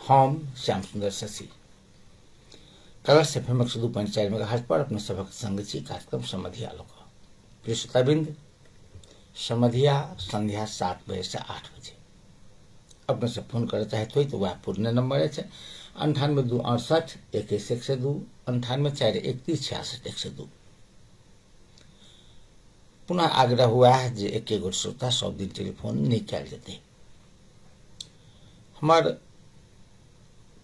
हम श्याम सुंदर शशि कलश एफएम 102.4 मेगाहर्ट्ज पर अपने सभक संग छी कार्यक्रम समधिया लोक। प्रिय श्रोताबिंद, समधिया संध्या 7 बजे से 8 बजे अपने से फोन करे चाहते हो तो वह पूर्ण नंबर है 98 268 21 102 98 4 31 66 102। पुनः आग्रह हुआ है जे एक गो श्रोता 100 दिन टेलीफोन निकाल देते। हमार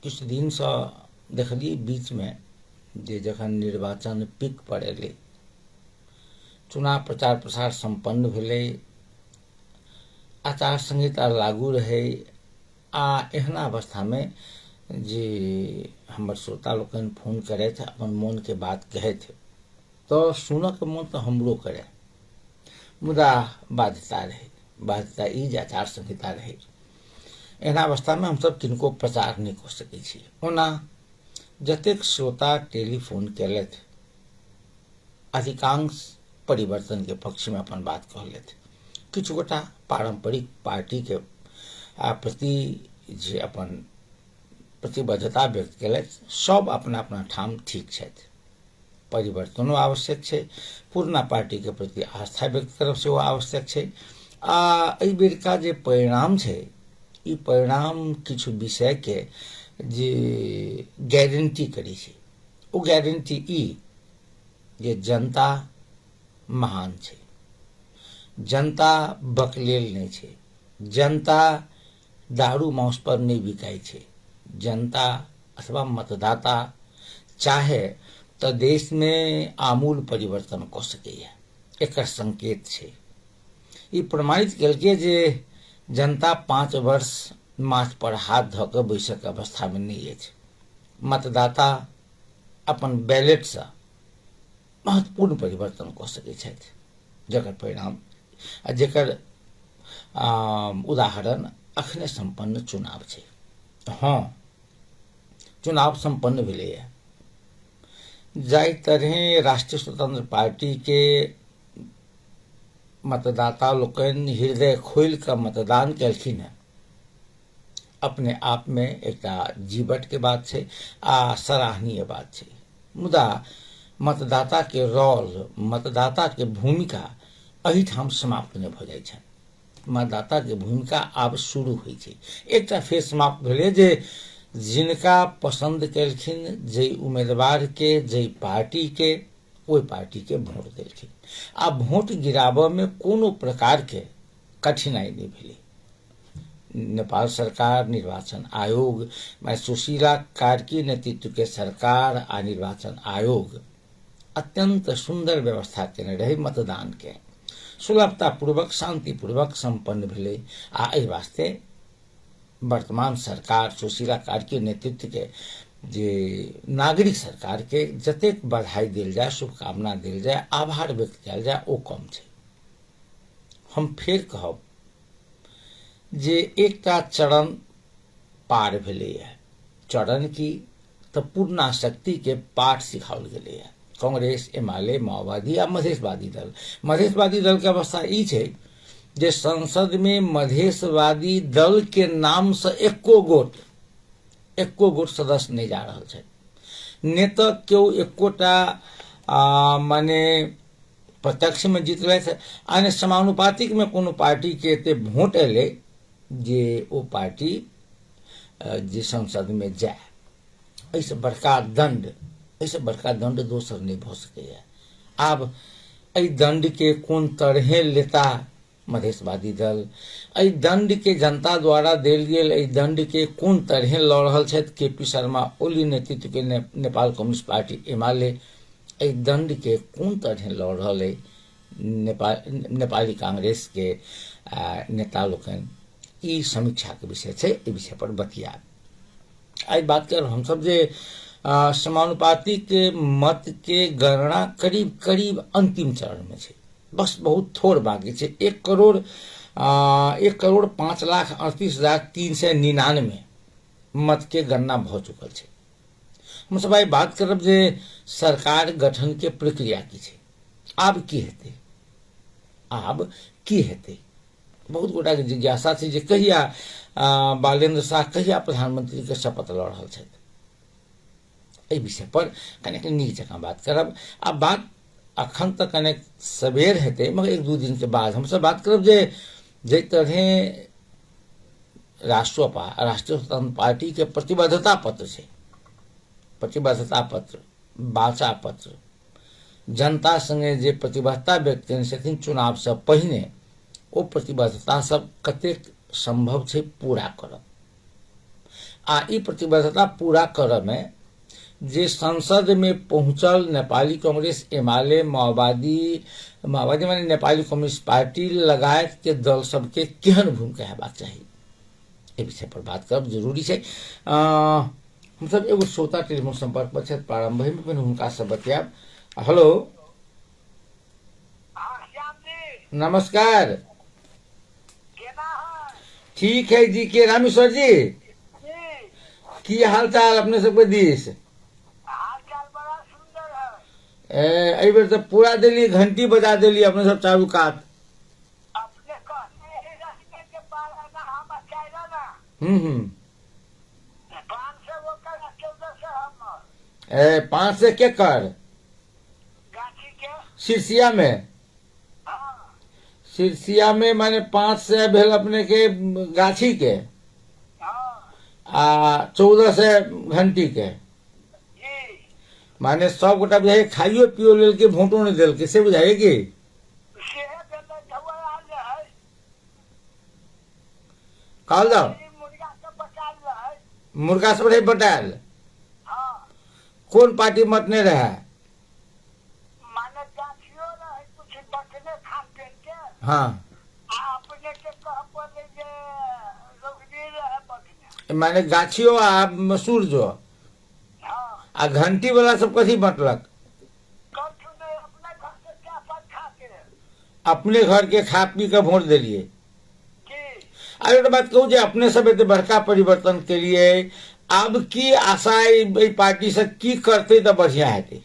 किछ दिन से देखलिए बीच में जे जखन निर्वाचन पीक पर एले, चुनाव प्रचार प्रसार संपन्न भेले, आचार संहिता लागू रहे, आ एहन अवस्था में जे हमर श्रोता लोकन फोन करे थे, अपन मन के बात कहे थे, तो सुनक मन तो हमरो करे, मुदा बाध्यता रहे, बाध्यता ई जे आचार संहिता रहे। एहन अवस्था में हम सब किनको प्रचार नहीं कर सके छी। ओना जतेक श्रोता टेलीफोन केलथ, अधिकांश परिवर्तन के पक्ष में अपन बात कहलथ। किछु गोटा पारंपरिक पार्टी के प्रति जे अपन प्रतिबद्धता व्यक्त केलथ, सब अपना अपना ठाम ठीक छथि। परिवर्तनो आवश्यक छै, पुरना पार्टी के प्रति आस्था व्यक्त करब सेहो आवश्यक छै। आ एहि बेरका जे परिणाम छै, ई परिणाम किछु विषय के जे गारंटी करी छै। ओ गारंटी ई जे जनता महान छै, जनता बकलेल नहीं छै, जनता दारू मांस पर नहीं बिकाई छै, जनता अथवा मतदाता चाहे तो देश में आमूल परिवर्तन क सकैया। एकर संकेत छै। ई प्रमाणित केलकै जे जनता 5 वर्ष माथ पर हाथ धऽ कऽ बैसक अवस्था में नहीं अछि। मतदाता अपन बैलेट से महत्वपूर्ण परिवर्तन कऽ सकैत छथि, जकर परिणाम आ जेकर उदाहरण अखने संपन्न चुनाव छै। हाँ, चुनाव संपन्न भेलैया। जाहि तरह राष्ट्रीय स्वतंत्र पार्टी के मतदाता लोकनि हृदय खोल कऽ मतदान केलखिन है, अपने आप में एक जीवट के बात छै आ सराहनीय बात छै। मुदा मतदाता के रोल, मतदाता के भूमिका एहिठाम समाप्त नहीं भऽ जाइ छै। मतदाता के भूमिका आब शुरू होइ छै। एकटा फेर समाप्त भेलै जे जिनका पसंद केलखिन, जे उम्मीदवार के, जे पार्टी के, ओहि पार्टी के वोट देलखिन। आ वोट गिराबऽ में कोनो प्रकार के कठिनाई नहीं भेलै। नेपाल सरकार, निर्वाचन आयोग, सुशीला कार्की नेतृत्व के सरकार आ निर्वाचन आयोग अत्यंत सुंदर व्यवस्था केने रहे। मतदान के सुलभता पूर्वक, शांति पूर्वक संपन्न भेलै। आ एहि वास्ते वर्तमान सरकार, सुशीला कार्की नेतृत्व के जे नागरिक सरकार के जतेक बधाई देल जाए, शुभकामना देल जाए, आभार व्यक्त कयल जाए, ओ कम छै। हम फेर कहब जे एकटा चरण पार भेलैया। चरण की तऽ पूर्णा शक्ति के पाठ सिखाओल गेलैया। कांग्रेस, एमाले, माओवादी आ मधेशवादी दल। मधेशवादी दल के अवस्था ई छै जे संसद में मधेशवादी दल के नाम से एको गोट सदस्य नहीं जा रहल छै। ने तऽ केओ एकोटा माने प्रत्यक्ष में जीतलथि, आ ने समानुपातिक में कोनो पार्टी के एते वोट एले जे ओ पार्टी जे संसद में जाए। ऐसे बड़का दंड दोसर नहीं भऽ सकैया। आब एहि दंड के कोन तरहे लेता मधेशवादी दल, एहि दंड के जनता द्वारा देल गेल एहि दंड के कोन तरहे लऽ रहल छथि केपी शर्मा ओली नेतृत्व के नेपाल कम्युनिस्ट पार्टी एमाले, एहि दंड के कोन तरहे लऽ रहल है नेपाली कांग्रेस के नेता लोकनि। ई समीक्षा के विषय छै। एहि विषय पर बतिया आई बात कर हम सब जे समानुपातिक मत के गणना करीब करीब अंतिम चरण में छै। बस बहुत थोड़ बाकी छै। 1,05,38,399 मत के गणना भऽ चुकल छै। हम सब आई बात करब जे सरकार गठन के प्रक्रिया की छै। आब की हेतै। बहुत गोटा के जिज्ञासा छै जे कहिया बालेंद्र शाह कहिया प्रधानमंत्री के शपथ लऽ रहल छथि, एहि विषय पर कनेक नीक जकाँ बात करब। आ बात अखन तक कनेक सबेर हेतै, मगर एक दू दिन के बाद हमसब बात करब जे जाहि तरहे राष्ट्रीय स्वतंत्र पार्टी के प्रतिबद्धता पत्र छै, प्रतिबद्धता पत्र, वाचा पत्र, जनता संगे जे प्रतिबद्धता व्यक्त केने छथिन चुनाव से पहिने, ओ प्रतिबद्धता सब कतेक संभव छै पूरा करब। आ ई प्रतिबद्धता पूरा करब में जे संसद में पहुंचल नेपाली कांग्रेस, एमाले, माओवादी माने नेपाली कम्युनिस्ट पार्टी लगायत के दल सबके केहन भूमिका हेबाक चाही, एहि विषय पर बात करब जरूरी छै। हमसब एगो श्रोता टेलीफोन संपर्क पर छथि, प्रारंभ में पहिने हुनका से बतियाब। हेलो, नमस्कार, ठीक है जी। के रामेश्वर जी, की हाल चाल अपने सबके दिस? एहि बेर तो पूरा दिल्ली घंटी बजा दिल्ली अपने सब चारू कात। हम्म 500 के कर सिरसिया में, सिरसिया में माने 500 भेल अपने के गाछी के, आ 1400 घंटी के, माने सब गोटा बुझाइए खाइयो पियो लेल के भोटो नहीं दिल के, से बुझाइए कि कहल जाओ मुर्गा सब रहे बटायल। कौन पार्टी मत नहीं रहा? हाँ, माने गाछियो आ मसूर जो आ घंटी वाला सब कथी बटलक? अपने घर के खा पी के वोट दिलिए। अरे तो बात कहूँ जे अपने सब एते बड़का परिवर्तन के लिए अब की आशा पार्टी से की करते तो बढ़िया हेतै?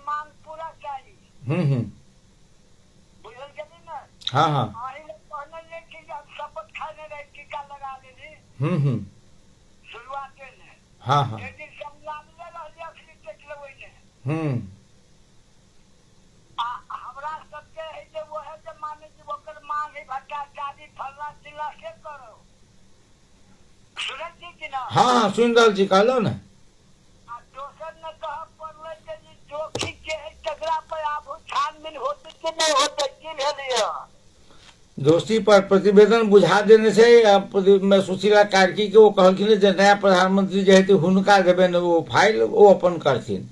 मांग पूरा चाहिए। बुझल गेली ना? हाँ हाँ। कहने कि शपथ खाने रहे टीका लगा लेली। शुरुआत में हाँ हाँ। दिन संविधान ले रहली असली टेक लेबै ने। हमरा सबके है जे वो है जे माने कि ओकर मांग है भट्टाचारी फल्ला चिल्ला से करो। सुनल छी कि ना? हाँ हाँ सुन रहल छी, कहलो ना। दोसर ने कह पड़ले जे जोखी के है तगड़ा पे आबू छानबीन होते कि नहीं होते की भेलिए? दोषी पर प्रतिवेदन बुझा देने से सुशीला कार्की के वो कहलखिन जे नया प्रधानमंत्री जे हेतै हुनका देबनि वो फाइल, वो अपन करथिन।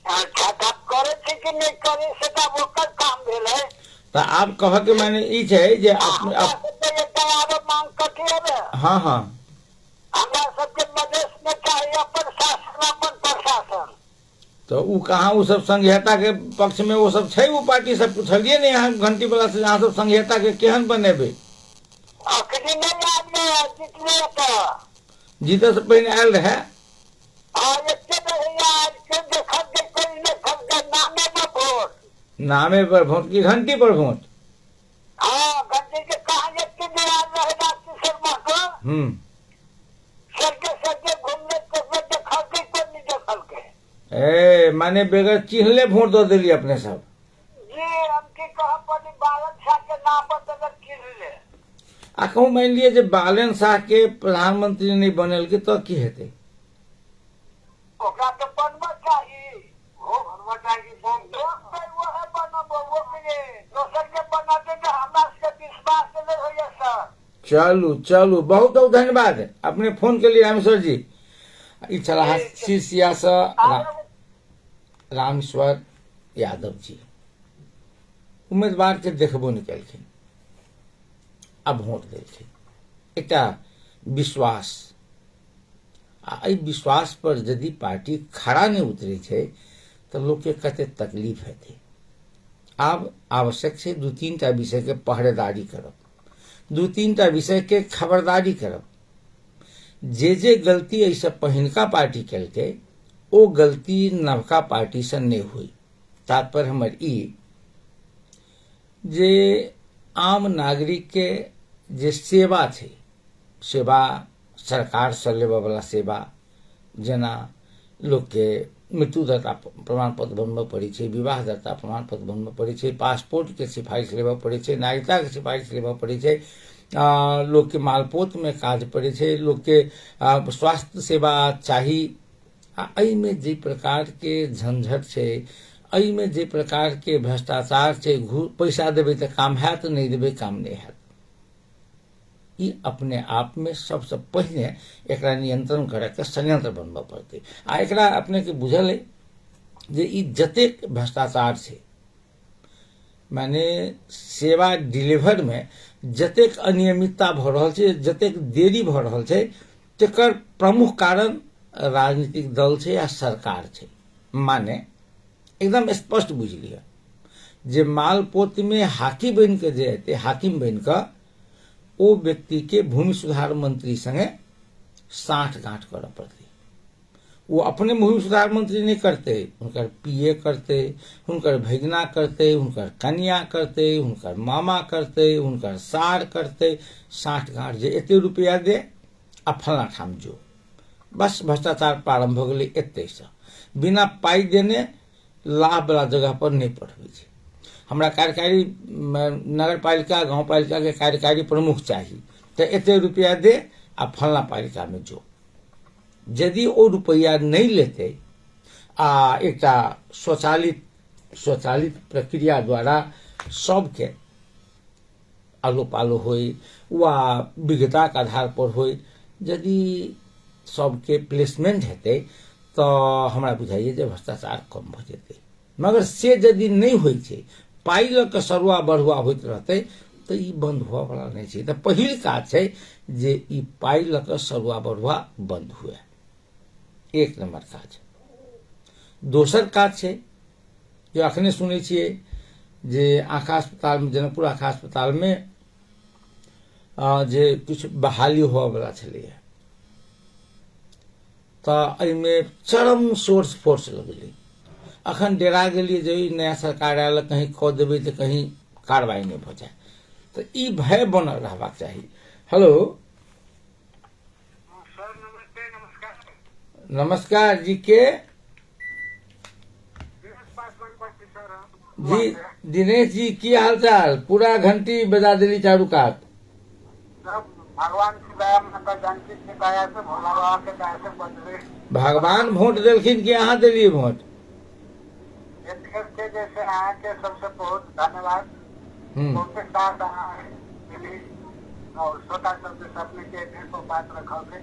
अच्छा, तब करे छी कि नहीं करे से तब ओकर काम भेल है। तो आप कह के माने ई छै जे अपने मांग कथी है? हाँ हाँ। हमरा सबके मधेश में चाहिए अपन शासन, अपन प्रशासन। तो उ कहाँ उ सब संघीयता के पक्ष में वो सब छै? वो पार्टी सब पूछलिए ने यहाँ घंटी वाला से, यहाँ सब संघीयता के केहन बनेबे? अखनी नहीं आदमी जितने तो जीते से पहले आयल रहे। नामे पर वोट की घंटी पर वोट? हाँ, घंटी के कहा इतने याद रहेगा शर्मा को। सरके घूमने को देखल के कोई नहीं देखल के। माने बेगर चिन्हले वोट दे दिली अपने सब। जी, हम की कहा पड़ी बालन शाह के नाम पर अगर चिन्हले। आ कहूँ मान लिए जे बालन शाह के प्रधानमंत्री नहीं बनल के तो की हेतै? ओकरा तो बनबा चाहिए, वो बनबा चाहिए। वो है बनबो, वो के दोसर के बनाते के हमरा से विश्वास नहीं होइए सर। चलू चलू, बहुत बहुत धन्यवाद अपने फोन के लिए रामेश्वर जी। ई चला सिरसिया से रामेश्वर यादव जी उम्मीदवार के देखबो निकलखिन, अब वोट देलखिन। एकटा विश्वास, आ विश्वास पर यदि पार्टी खड़ा नहीं उतरे छै तो लोग के कते तकलीफ हेतै। आब आवश्यक छै 2-3 टा विषय के पहरेदारी करब, 2-3 टा विषय के खबरदारी करब। जे गलती ऐसे पहिनका पार्टी केलकै ओ गलती नवका पार्टी से नहीं हुई। तात्पर्य हमर ई जे आम नागरिक के जे सेवा छै, सेवा सरकार से लेबऽ वाला सेवा, जेना लोग के मृत्युदाता प्रमाण पत्र बनबऽ पड़ै छै, विवाह दाता प्रमाण पत्र बनबऽ पड़ै छै, पासपोर्ट के सिफारिश लेबऽ पड़ै छै, नागरिकता के सिफारिश लेबऽ पड़ै छै, लोग के मालपोत में काज पड़ै छै, लोग के स्वास्थ्य सेवा चाही। एहि में जे प्रकार के झंझट छै, एहि में जे प्रकार के भ्रष्टाचार छै, पैसा देबै तऽ काम हैत, नहीं देबै काम नहीं हैत। ई अपने आप में सबसे पहिने एकरा नियंत्रण करे के संयंत्र बनबऽ पड़तै। आ एकरा अपने के बुझल है जे ई जतेक भ्रष्टाचार छै, माने सेवा डिलीवर में जतेक अनियमितता भऽ रहल छै, जतेक देरी भऽ रहल छै, तेकर प्रमुख कारण राजनीतिक दल छै या सरकार छै। माने एकदम स्पष्ट बुझ लिया जे मालपोत में हाकी बन के जे हेतै, हाकिम बन के ओ व्यक्ति के भूमि सुधार मंत्री संगे साठ गांठ करऽ पड़तै। वो अपने भूमि सुधार मंत्री नहीं करते, हुनकर पीए करते, हुनकर भगिना करते, हुनकर कन्या करते, हुनकर मामा करते, हुनकर सार करते। 60 गांठ जे एते रुपया दे आ फलना ठाम जो, बस भ्रष्टाचार प्रारंभ हो गए। एते से बिना पाई देने लाभ वाला जगह पर नहीं पढ़बै छै। हमरा कार्यकारी नगर पालिका गांव पालिका के कार्यकारी प्रमुख चाहिए, तो एते रुपया दे आ फलना पालिका में जो। यदि ओ रुपया नहीं लेते आ एकटा स्वचालित प्रक्रिया द्वारा सबके आलो पालो होई वा विज्ञता के आधार पर होई, यदि सबके प्लेसमेंट हेतै तो हमरा बुझाइए जे भ्रष्टाचार कम भ जेतै। मगर से यदि नहीं होइ छै, पाई ल के सरुआ बढ़ुआ होइत रहतै तो ई बंद हुआ वाला नहीं छै। तो पहिल काज छै जे ई पाई ल के सरुआ बढ़ुआ बंद हुए, एक नंबर काज। दोसर काज छै जो अखने सुनै छियै जे आँखा अस्पताल में, जनकपुर आँखा अस्पताल में जे कुछ बहाली हुआ वाला छलैया, तो एहिमे चरम सोर्स फोर्स लगलै। अखन डेरा गेलिए जे नया सरकार आयल, कहीं कह देबै तो कहीं कार्रवाई नहीं भ जाए, तो ई भय बनल रहबाक चाही। हेलो सर, नमस्ते। नमस्कार। नमस्कार जी के जी दिनेश जी, की हाल चाल? पूरा घंटी बजा दिली चारू कात। भगवान की दया, माता जानकी की दया से, भोला बाबा के दया से बदले। भगवान वोट देलखिन कि अहाँ देलिए वोट? के जैसे अहाँ के सबसे बहुत धन्यवाद। बहुत साथ अहाँ मिली और छोटा सब जैसे अपने के दिल को बात रखल के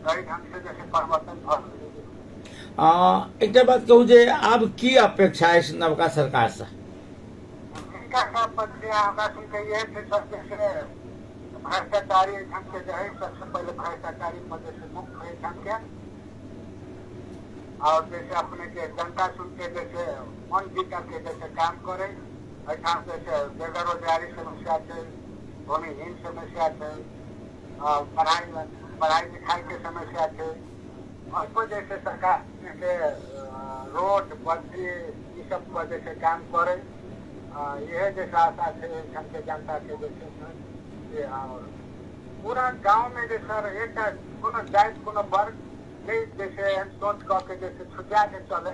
सही ढंग से जैसे परिवर्तन भऽ एक बात कहूँ जे आब की अपेक्षा है नवका सरकार से? इनका सब पत्रिया हमरा सुन के ये थे सब जैसे भ्रष्टाचारी ढंग के जो है, सबसे पहले भ्रष्टाचारी पद से मुक्त हुए ढंग के, और जैसे अपने के जनता सुन के जैसे मन जीता के जैसे काम करे। अठाम जैसे बेरोजगारी समस्या है, भूमिहीन समस्या है, पढ़ाई लिखाई के समस्या है, और जैसे सरकार के रोड बत्ती ये सब पर जैसे काम करे। यह जैसे आशा है के जनता के जैसे, और पूरा गांव में जैसे एक कोनो जाति कोनो वर्ग नहीं जैसे सोच करके जैसे छुटा के चले,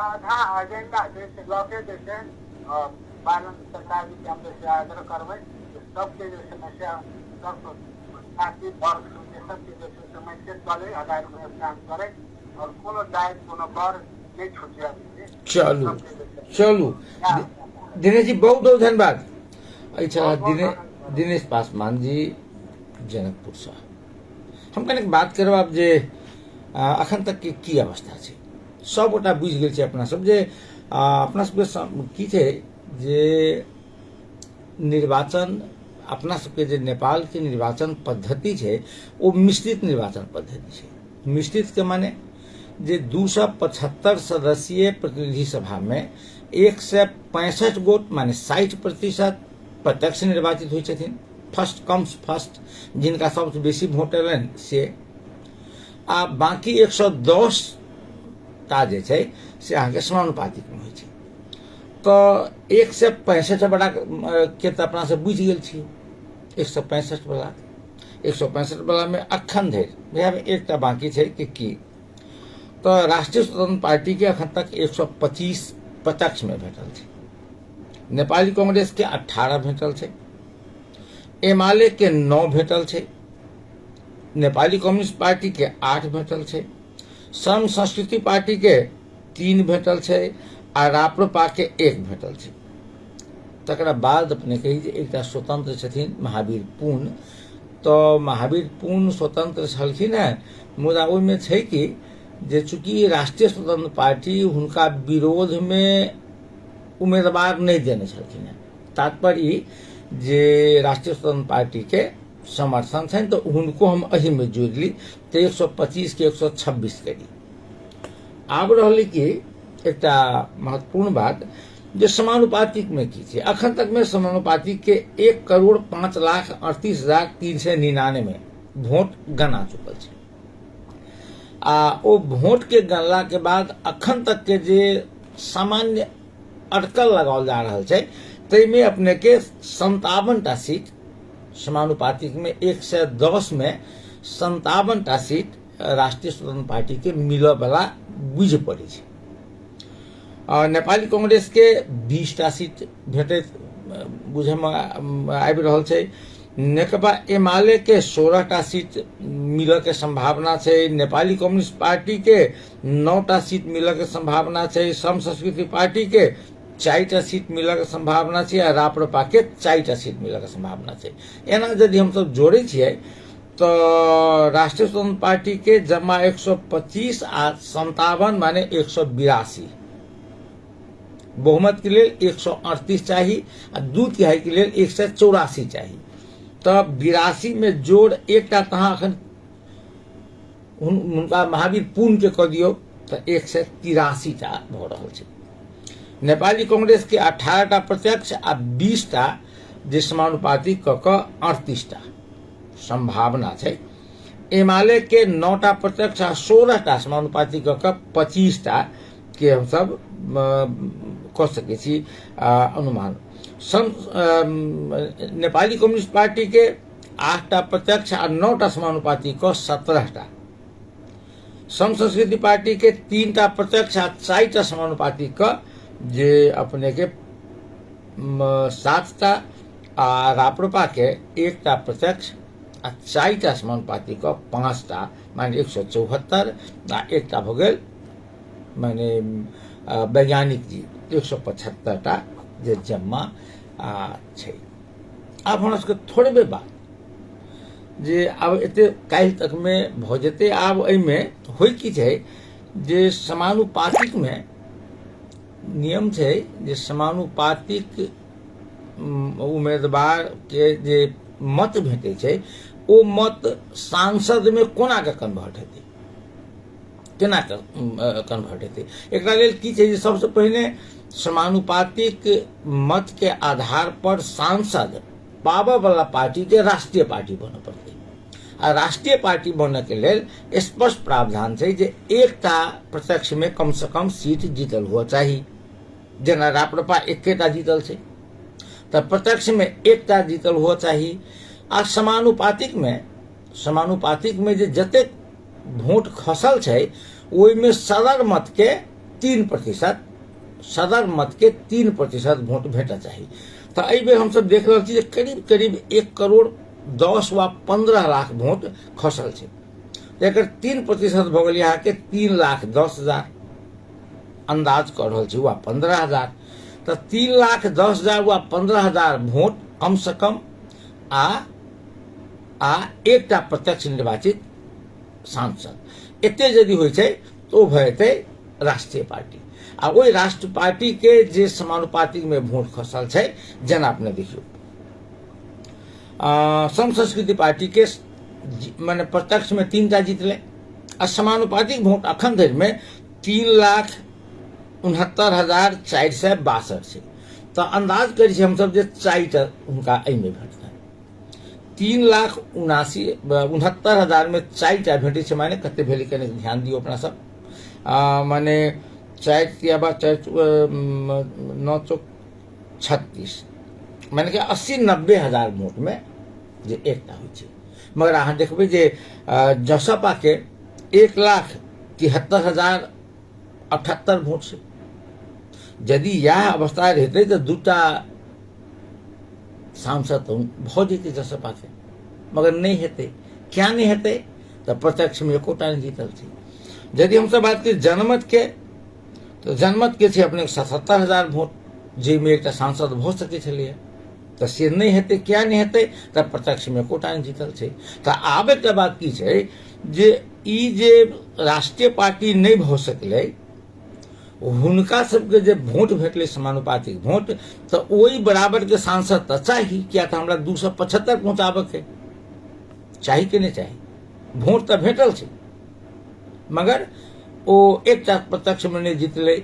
आधा एजेंडा जैसे लौके जैसे पालन सरकार जी के हम जैसे आग्रह करवे सबके जो समस्या सब जाति वर्ग सबके जैसे समस्या चले, आधार में काम करे और कोनो जाति कोनो वर्ग नहीं छुटिया। चलू दिनेश जी, बहुत बहुत धन्यवाद। अच्छा दिनेश पासवान जी जनकपुर से हम कने बात करब आब जे अखन तक के की अवस्था छै। सब गोटा बुझ गेल छै अपना सब जे अपना सबके की छै जे निर्वाचन, अपना सबके जे नेपाल के निर्वाचन पद्धति छै वो मिश्रित निर्वाचन पद्धति छै। मिश्रित के माने जे 275 सदस्यीय प्रतिनिधि सभा में 165 गोट माने 60% प्रत्यक्ष निर्वाचित हुई छथिन। फर्स्ट कम्स फर्स्ट, जिनका सबसे बेसी वोट एलन से, आ बाकी 110 ता जे छै से अहाँके समानुपातिक में होइ छै। तो 165 बड़ा के तऽ अपना से बुझि गेल छियै। 165 वाला 165 वाला में अखन धरि एकटा बाकी छै कि की तो राष्ट्रीय स्वतंत्र पार्टी के अखन तक 125 प्रत्यक्ष में भेटल छै, नेपाली कांग्रेस के 18 भेटल छै, एमाले के 9 भेटल छै, नेपाली कम्युनिस्ट पार्टी के 8 भेटल छै, सम संस्कृति पार्टी के 3 भेटल छै आ राप्रपा के 1 भेटल छै। तकरा बाद अपने कही जे एकटा स्वतंत्र छथिन महावीर पूर्ण, तो महावीर पूर्ण स्वतंत्र छलखिन है, मुदा ओहिमे छै कि जे चूंकि राष्ट्रीय स्वतंत्र पार्टी हुनका विरोध में उम्मीदवार नहीं देने छलखिन है, तात्पर्य जे राष्ट्रीय स्वतंत्र पार्टी के समर्थन छनि तो उनको हम अही में जोड़ ली तो 125 के 126 करी। आब रहलै कि एकटा महत्वपूर्ण बात जे समानुपातिक में की छै। अखन तक में समानुपातिक के 1,05,38,399 वोट गना चुकल छै आ ओ वोट के गणला के बाद अखन तक के जे सामान्य अटकल लगाओल जा रहल छै ताहिमे अपने के 57टा सीट समानुपातिक में 110 में 57टा सीट राष्ट्रीय स्वतंत्र पार्टी के मिलऽ वाला बुझ पड़े छै। नेपाली कांग्रेस के 20टा सीट भेटैत बुझे में आबि रहल छै, नेकपा एमाले के 16टा सीट मिलऽ के संभावना छै, नेपाली कम्युनिस्ट पार्टी के 9टा सीट मिलऽ के संभावना छै, सम संस्कृति पार्टी के 4टा सीट मिलऽ के संभावना छै आ राप्रपा के 4टा सीट मिलऽ के संभावना छै। एना यदि हम सब जोड़े छियै तो राष्ट्रीय स्वतंत्र पार्टी के जमा 125 आ 57 माने 182, बहुमत के लिए 138 चाहिए आ 2/3 के लिए 184 चाहिए। तब 82 में जोड़ एकटा तहाँ अखन हुनका महावीर पूर्ण के कह दियो तो 183टा भऽ रहल छै। नेपाली कांग्रेस के 18टा प्रत्यक्ष आ 20टा जे समानुपातिक कऽ 38टा संभावना छै। एमाले के 9टा प्रत्यक्ष आ 16टा समानुपातिक कऽ 25टा के हम सब कह सकै छी अनुमान। नेपाली कम्युनिस्ट पार्टी के 8टा प्रत्यक्ष आ 9टा समानुपातिक कऽ 17टा, सम संस्कृति पार्टी के 3टा प्रत्यक्ष आ 4टा समानुपातिक कऽ जे अपने के 7टा आ राप्रपा के 1टा प्रत्यक्ष आ 4टा समानुपातिक कऽ 5टा माने 174 आ एकटा भऽ गेल माने वैज्ञानिक जी 175टा जे जमा छै। आब हमरा सबके थोड़े बे बात जे आब एते काल्हि तक में भऽ जेतै। आब एहिमे होइ की छै जे समानुपातिक में नियम छै जे समानुपातिक उम्मीदवार के जे मत भेटै छै ओ मत सांसद में कोना के कन्वर्ट हेतै, केना कन्वर्ट हेतै। एकरा लेल की छै जे सबसे पहिने समानुपातिक मत के आधार पर सांसद पाबऽ वाला पार्टी के राष्ट्रीय पार्टी बनऽ पड़तै आ राष्ट्रीय पार्टी बनऽ के लेल स्पष्ट प्रावधान छै जे एकटा प्रत्यक्ष में कम से कम सीट जीतल हुआ चाहिए। जेना राप्रपा 1टा जीतल छै तो प्रत्यक्ष में 1टा जीतल हुआ चाहिए आ समानुपातिक में जे जतेक वोट खसल छै ओहि में सदर मत के 3% वोट भेटऽ चाहिए। तो एहि बेर हम सब देख रहल छी जे करीब करीब 1,10,00,000 वा 15 लाख वोट खसल छै। एकर 3% भऽ गेल यहाँ के 3,10,000 अंदाज कर रहल छी वा 15,000। तो 3,10,000 वा 15,000 वोट कम से कम आ एकटा प्रत्यक्ष निर्वाचित सांसद एते यदि होइ छै तो भऽ जेतै राष्ट्रीय पार्टी आ ओहि राष्ट्रीय पार्टी के जे समानुपातिक में वोट खसल छै जेना अपने देखियो सम संस्कृति पार्टी के माने प्रत्यक्ष में 3टा जीतले आ समानुपातिक वोट अखन धरि में 3,69,462 छै। तो अंदाज करै छी हम सब जे 4टा हुनका एहि में भेटतै। 3,69,000 में 4टा भेटै छै माने कते भेलै कने ध्यान दियौ अपना सब माने 936 माने कि 80-90 हजार वोट में जे एकता होइ छै। मगर अहाँ देखबै जे जसपा के 1,73,078 वोट छै। यदि यह अवस्था रहते तो 2टा सांसद भऽ जेतै जसपा के, मगर नहीं हेतै। क्या नहीं हेतै? तो प्रत्यक्ष में एकोटा नहीं जीतल छै। यदि हमसे बात करी जनमत के, तो जनमत के छै अपने 77,000 वोट, जाहिमे एकटा सांसद भऽ सकै छलैया। तो से नहीं हेतै। क्या नहीं हेतै? तो प्रत्यक्ष में एकोटा नहीं जीतल छै। तो आब एकटा बात की छै जे ई जे राष्ट्रीय पार्टी नहीं भऽ सकलै, हुनका सबके जे वोट भेटलै समानुपातिक वोट, तो ओहि बराबर के सांसद तो चाही। क्या तो हमरा 275 पहुंचाबे के चाही कि नहीं चाही? वोट तो भेटल छै, मगर ओ एकटा प्रत्यक्ष में नहीं जीतलै,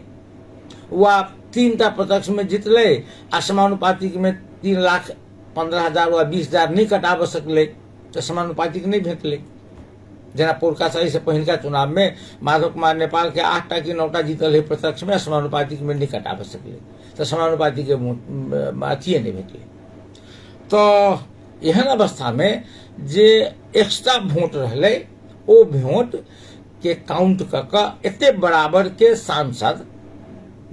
वा 3टा प्रत्यक्ष में जीतलै आ समानुपातिक में 3,15,000 वा 20,000 नहीं कटाबे सकलै, तो समानुपातिक नहीं भेटलै। जना पोरका सही से पहिलका चुनाव में माधव कुमार नेपाल के 8टा कि 9टा जीतल है प्रत्यक्ष में, समानुपातिक में नहीं कटाबे सकलै, तो समानुपातिक के अथिए नहीं भेटलै। तो एहन अवस्था में जे एक्स्ट्रा वोट रहलै, ओ वोट के काउंट कऽ एते बराबर के सांसद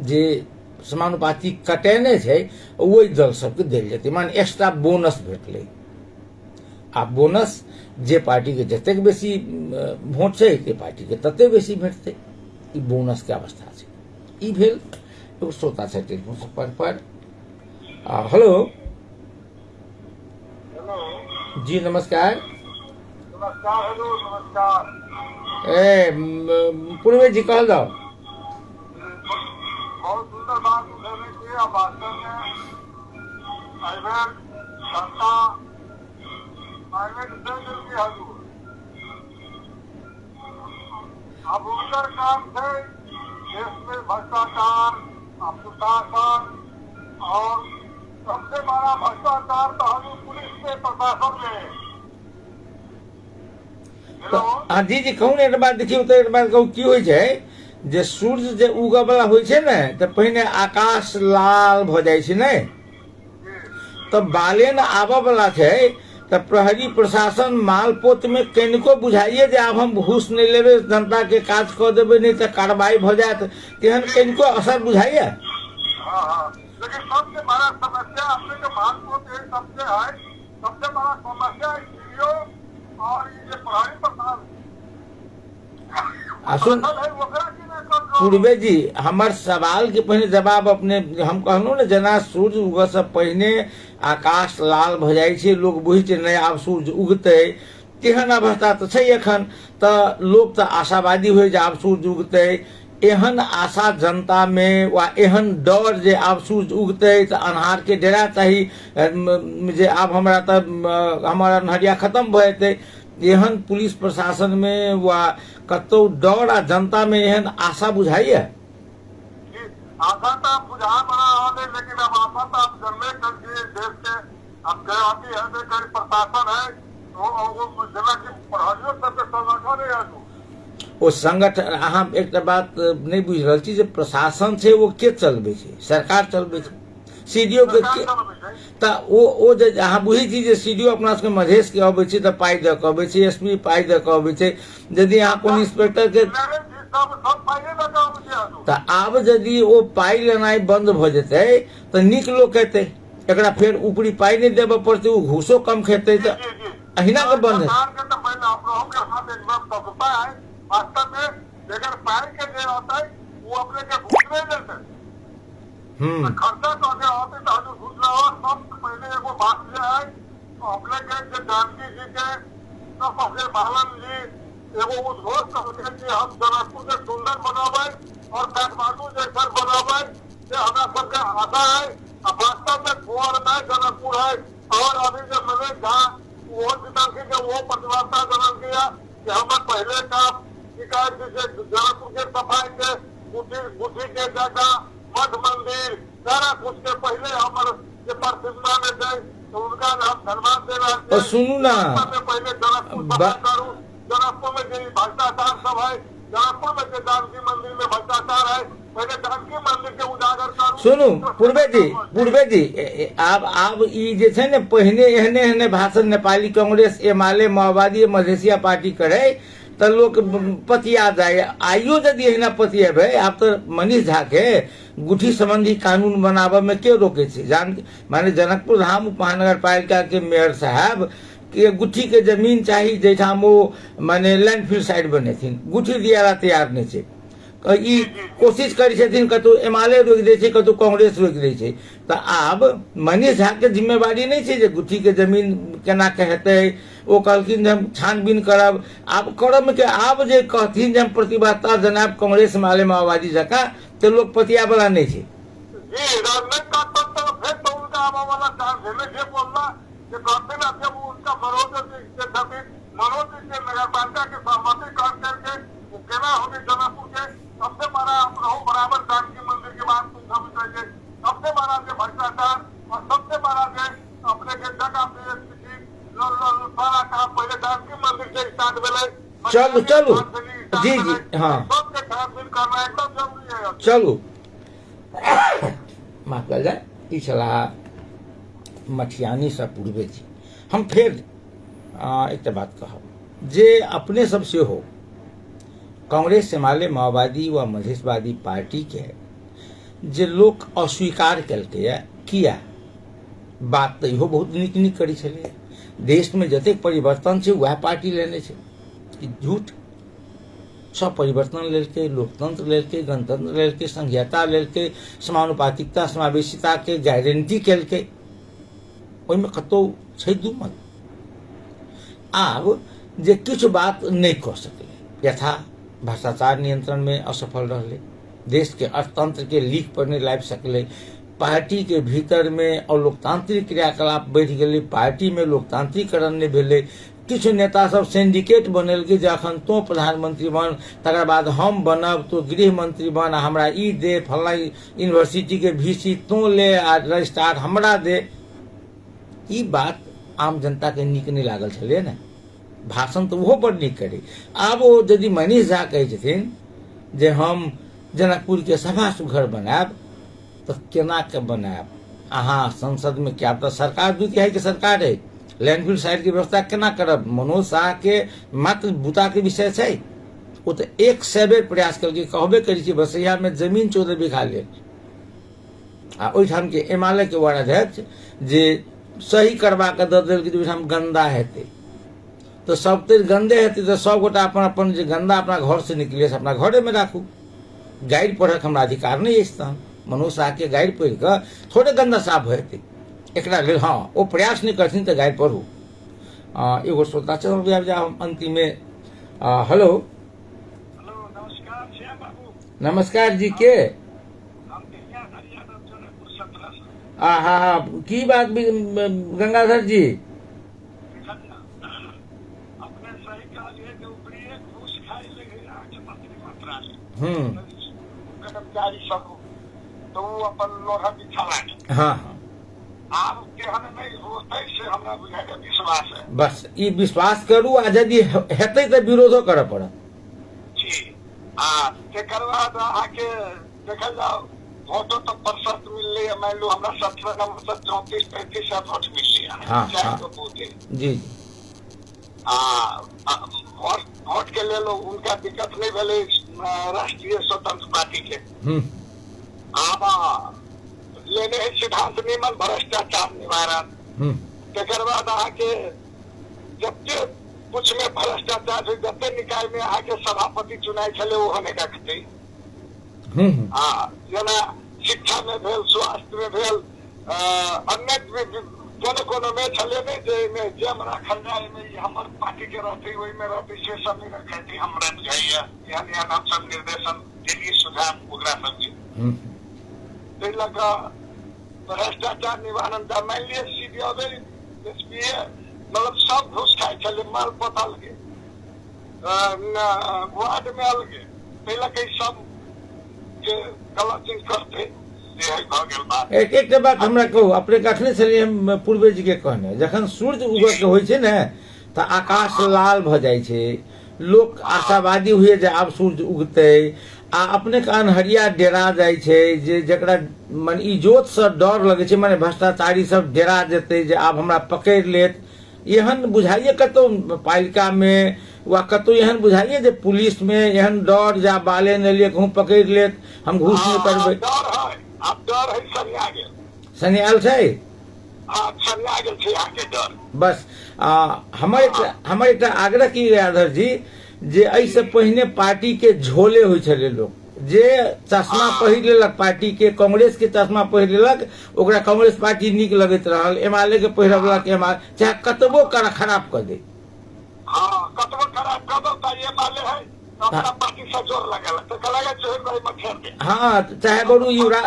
जे समानुपातिक कटेने छै, वही दल सबके देल जेतै। मान एक्स्ट्रा बोनस भेटलै। आ बोनस जे पार्टी के जतेक बेसी वोट छै, ते पार्टी के तते बेसी भेटतै। ई बोनस के अवस्था छै। ई भेल। एगो श्रोता छै टेलीफोन संपर्क पर। हेलो जी, नमस्कार। नमस्कार। हेलो, नमस्कार। पूर्वे जी कह दो। बहुत सुंदर बात उठेने की। अब वास्तव में प्राइवेट संस्था प्राइवेट से मिलती हजूर। अब उनकर काम थे देश में भ्रष्टाचार, कुशासन, और सबसे बड़ा भ्रष्टाचार तो हजूर पुलिस के प्रशासन में। हाँ जी जी, कहूँ एक बात देखियो तो एक बात कहूँ की होइ छै जे सूर्य जे उगय वाला होइ छै ने, तो पहिने आकाश लाल भ जाइ छै ने, तो बालेन आबऽ वाला छै, तो प्रहरी प्रशासन मालपोत में कनिको बुझाइए जे आब हम घूस नहीं लेबे, जनता के काज कऽ देबे, नहीं तो कार्रवाई भ जायत, तेहन कनिको असर बुझाइए। लेकिन सबसे बड़ा समस्या अपने के मालपोत सबसे है, सबसे बड़ा समस्या सीडीओ और ये प्रहरी प्रशासन। सुन पूर्वे जी, हमार सवाल के पहले जवाब अपने हम कहलू ने, जना सूर्य उगह से पहले आकाश लाल भ जाइ छै, लोग बुझै छै नहीं आब सूर्य उगते, तेहन अवस्था तो छै एखन। तो लोग तो आशावादी हुए जे आब सूर्य उगते। एहन आशा जनता में वा एहन डर जे आब सूर्य उगते तो अन्हार के डेरा चाही, जे आब हमरा तो हमारा अन्हरिया खत्म भ जेतै, एहन पुलिस प्रशासन में वा कतौ डर आ जनता में एहन आशा बुझाइए। आशा तो आप बुझा बना है, लेकिन अब आशा तो आप जनने करके देश के अब गैराती है, प्रशासन है, वो जना की प्रहरियों सबके संगठन है। वो संगठन अहाँ एक बात नहीं बुझ रहल छी जे प्रशासन छै वो के चलबे छै? सरकार चलबे छै। सीडीओ के तो ओ जे अहाँ बुझै छी जे सीडीओ अपना सबके मधेश के अबै छै, तो पाई दऽ कऽ अबै छै, एसपी पाई दऽ कऽ अबै छै। यदि अहाँ कोन इंस्पेक्टर के, तो आब यदि ओ पाई लेनाइ बंद भ जेतै तो नीक लोग कहते एकरा फेर ऊपरी पाई नहीं देबऽ पड़तै, ओ घूसो कम खेतै, तो अहिना के बंद है। वास्तव में अगर पाई के दे होता है वो अपने के घूस नहीं देते, खर्चा करके होते तो हजू घूस रहा। सबसे पहले एगो बात यह है, अपने के जानकी जी के फकीर बालन जी एगो उद्घोष करके कि हम जनकपुर के सुंदर बनावे और काठमांडू जैसा बनावे, ये हमारा सबके आशा है। अब वास्तव में कुंवर में जनकपुर है, और अभी जो मैंने जहाँ वो जनकी के वो प्रतिबद्धता जनक किया कि हमें पहले का शिकायत जैसे जनकपुर के सफाई के बुद्धि के जगह मठ मंदिर सारा कुछ के पहले हमारे प्रतिमा में गए, तो उनका हम धन्यवाद दे रहे हैं। सुनू ना, पहले जनकपुर सफाई करूँ, जनकपुर में जो भ्रष्टाचार सब है जनकपुर में जो जानकी मंदिर में भ्रष्टाचार है, पहले जानकी मंदिर के उजागर करू। सुनू पूर्वे जी आब ई जे छै ने पहिने एहने एहने भाषण नेपाली कांग्रेस एमाले माओवादी मधेसिया पार्टी करे तो लोग पतिया जाए। आइयो यदि एहना पतियेबै आब तो मनीष झा के गुठी संबंधी कानून बनाबे में के रोके छै? जान माने जनकपुर धाम महानगर पालिका के मेयर साहब के गुठी के जमीन चाहिए जैठाम वो माने लैंडफिल साइड बनेथिन, गुठी दिया तैयार नहीं छै। ई कोशिश करी छथिन, कतौ एमाले रोक दै छै, कतौ कांग्रेस रोक दै छै। तऽ आब मनीष झा के जिम्मेवारी नहीं छै जे गुठी के जमीन केना के हेतै। ओ कहलखिन जे हम छानबीन करब। आब करब के आब जे कहथिन जे हम प्रतिबद्धता जनाब कांग्रेस माले माओवादी जकाँ तो लोग पतिया वाला नहीं छै। जी राजनीतिक का तो फिर तो उनका आने वाला चांस है। मैं ये बोलना कि कहते ना जब उनका मनोज के नगर पालिका के सहमति कर करके केना होगी जनकपुर के सबसे बड़ा रहो बराबर जानकी मंदिर के बाद तुम सब चाहिए सबसे बड़ा जो भ्रष्टाचार और सबसे बड़ा जो अपने के जगह पे स्थिति सारा काम पहले जानकी मंदिर से स्टार्ट मिले। चलो जी हाँ सबके छानबीन करना एकदम जरूरी है। चलू माफ कर जाए ई छला मठियानी से पूर्वे जी। हम फिर एक बात कहब जे अपने सब से हो कांग्रेस एमाले माओवादी व मधेशवादी पार्टी के जे लोग अस्वीकार कलके किया बात तो इहो बहुत नीक नीक करी छले। देश में जतेक परिवर्तन छै वह पार्टी लेने छै। झूठ सब परिवर्तन लेलके, लोकतंत्र लेलके, गणतंत्र लेलके, संघीयता लेलके, समानुपातिकता समावेशिता के गारंटी केलके, ओहिमे कतौ छै दू मत। आब जे किछु बात नहीं कह सकले, यथा भ्रष्टाचार नियंत्रण में असफल रहले, देश के अर्थतंत्र के लीक पर नहीं लाबि सकले, पार्टी के भीतर में अलोकतांत्रिक क्रियाकलाप बढ़ गए, पार्टी में लोकतांत्रिकरण नहीं भेले। किछु नेता सब सिंडिकेट बनेलकै जे अखन तो प्रधानमंत्री बन, तकर बाद हम बनब तो गृह मंत्री बन, हमरा ई दे, फला यूनिवर्सिटी के वीसी तो ले आ रजिस्ट्रार हमरा दे। ई बात आम जनता के नीक नहीं लागल छले ने। भाषण तो वो बड़ नीक करे। आब ओ यदि मनीष झा कहै छथिन जे हम जनकपुर के सभा सुघर बनाब तो केना के बनाब? अहाँ संसद में क्या तो सरकार 2 तिहाई के सरकार है, लैंडफिल साइड की व्यवस्था केना करब? मनोज शाह के मात्र बुता के विषय छै। वो तो 100 बेर प्रयास करके कहबे करी छै बसैया में जमीन 14 बीघा ले आ ओहिठाम के एमाले के वार्ड अध्यक्ष जे सही करवा के दऽ देलकै जे ओहिठाम गंदा हेतै तो सब तर गंदे हेतै तो सब गोटा अपन अपन जे गंदा अपना घर से निकले से अपना घरे में राखू। गाइड पढ़क हमरा अधिकार नहीं अछि। तहन मनोज शाह के गाइड पढ़ के थोड़े गंदा साफ हेतै। एकरा लेल हाँ वो प्रयास नहीं करथिन तो गाइड पढ़ू। एगो श्रोता चल अंतिम में हेलो नमस्कार श्याम बाबू। नमस्कार जी के हाँ की बात गंगाधर जी? अपने सही कहा जो घूस खाई लगे मंत्री मंत्रालय कर्मचारी सब तो वो अपन लोहा बिछा हाँ आब के हमें नहीं होते से हमरा बुझाए विश्वास है। बस ई विश्वास करू आ यदि हेतै तो विरोधो करऽ पड़त। जी तेकर बाद आके देखल जाओ वोटो तो परसेंट मिल रही है। मान लो हमरा 17 नंबर से 34-35 वोट मिल लिया है। हाँ जी वोट के ले लो उनका दिक्कत नहीं भेले राष्ट्रीय स्वतंत्र पार्टी के। आब लेने है सिद्धांत नियमन भ्रष्टाचार निवारण। तेकर बाद आके जते कुछ में भ्रष्टाचार है जते निकाय में आके सभापति चुनाई छले वो हमें रखते। जेना शिक्षा में भेल, स्वास्थ्य में भेल, अन्य कोनो में छले नहीं जे में जेम रखल जाए में हमर पार्टी के रहते वही में रहते से सब नहीं रखते हमरा बुझाइया। यानी हम सब निर्देशन दिल्ली सुधार ओकरा सब के ते लगा भ्रष्टाचार निवारण दा मान लिए सीडीओ एसपीए मतलब सब घुस खाए छले माल पता लगे वार्ड में अलगे पहले कई सब के गलत करते। एक बात हमरा कहू अपने कखने छलियै हम पूर्वे जी के कहने जखन सूर्य उगय के होइ छै ने तऽ आकाश लाल भ जाइ छै, लोग आशावादी हुए जे आब सूर्य उगते आ अपने अनहरिया डेरा जाइ छै जे जकरा मन इजोत से डर लगे छै, माने भ्रष्टाचारी सब डेरा जेते जे आब हमरा पकड़ लेत। एहन बुझाइए कतौ पालिका में वा कतौ एहन बुझाइए जे पुलिस में एहन डर जा बाले न लिए कहूँ पकड़ लेत हम घूस नहीं करबै। डर है सनिया गेल, सनियाल छै। सनिया गेल छै यहाँ के डर। बस हमर एक आग्रह की राधर जी जे ऐसे पहिने पार्टी के झोले होइ छले, लोग जे चश्मा पहिर लेलक पार्टी के, कांग्रेस के चश्मा पहिर लेलक ओकरा कांग्रेस पार्टी नीक लगैत रहल, एमएलए के पहिरब वाला के चाहे कतबो कर खराब कर दे, कतबो खराब कर दो त एमएलए है अपना पार्टी से जोर लगेला तो कलागा जोर भाई मच्छर के। हाँ चाहे बड़ू युवरा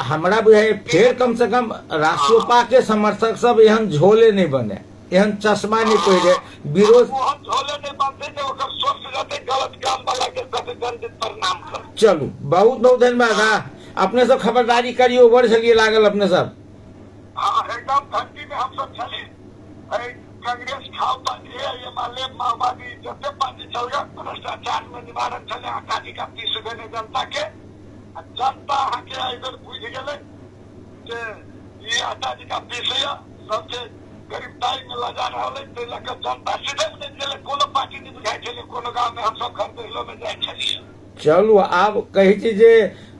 हमरा बुझाए फिर कम से कम राष्ट्रपा के समर्थक सब एहन झोले नहीं बने, एहन चश्मा नहीं पहिरे, विरोध झोले नहीं बनते जो ओकर सोच रहते गलत काम वाला के प्रतिद्वंदित परिणाम कर। चलू बहुत बहुत धन्यवाद। अपने सब खबरदारी करियो, बढ़ चलिए लागल अपने सब। हाँ एकदम धरती में हम सब चले, कांग्रेस खाओ पार्टी है, ये माले माओवादी जते पार्टी चल गया भ्रष्टाचार में निवारण चले आकाजी का पीस देने जनता के। जनता के इधर बुझ गए कि ये आकाजी का पीस है सबके गरीबताई में लगा रहा है, तो लेकर जनता सीधे नहीं चले, कोनो पार्टी नहीं बुझाई चले, कोनो गांव में हम सब घर दिलो में जाए चलिए। चलू आब कही छी जे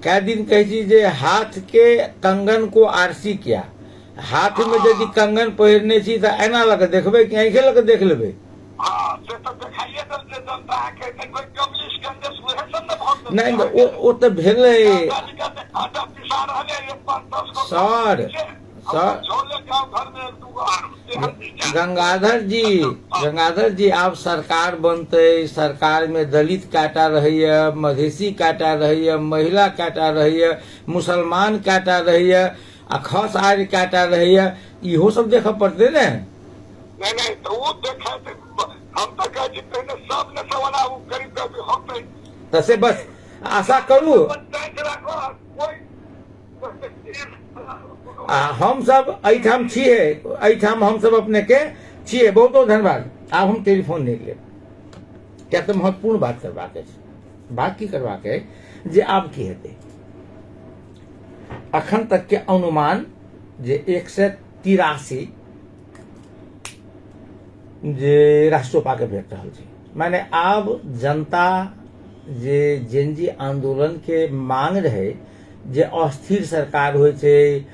कै दिन कही छी जे हाथ के कंगन को आरसी किया, हाथ में यदि कंगन पहिरने छी त एना लग देखबे कि आंखे लग देख लेबे। हां से तो देखाइए दल से जनता के कोई कम्युनिस्ट कांग्रेस में है सब बहुत नहीं ओ तो भेले सर गंगाधर जी आप सरकार बनते, सरकार में दलित काटा रही है, मधेसी काटा रही है, महिला काटा रही है, मुसलमान काटा रही है, खस आर्य काटा रही है, इहो सब देख पड़ते ने। नहीं तो वो देखा हम तो कह पहले सब ने सवाल वो करीब करीब होते तसे बस आशा करू हम सब एठाम छिए, एठाम हम सब अपने के छिए। बहुत बहुत धन्यवाद। आब हम टेलीफोन नहीं ले, क्या तो महत्वपूर्ण बात करवा के बात की करवा के जे आब की हेते अखन तक के अनुमान जे 183 जे राष्ट्रपा के भेट रहल छै, माने आब जनता जे जेनजी आंदोलन के मांग रहे जे अस्थिर सरकार होय छै,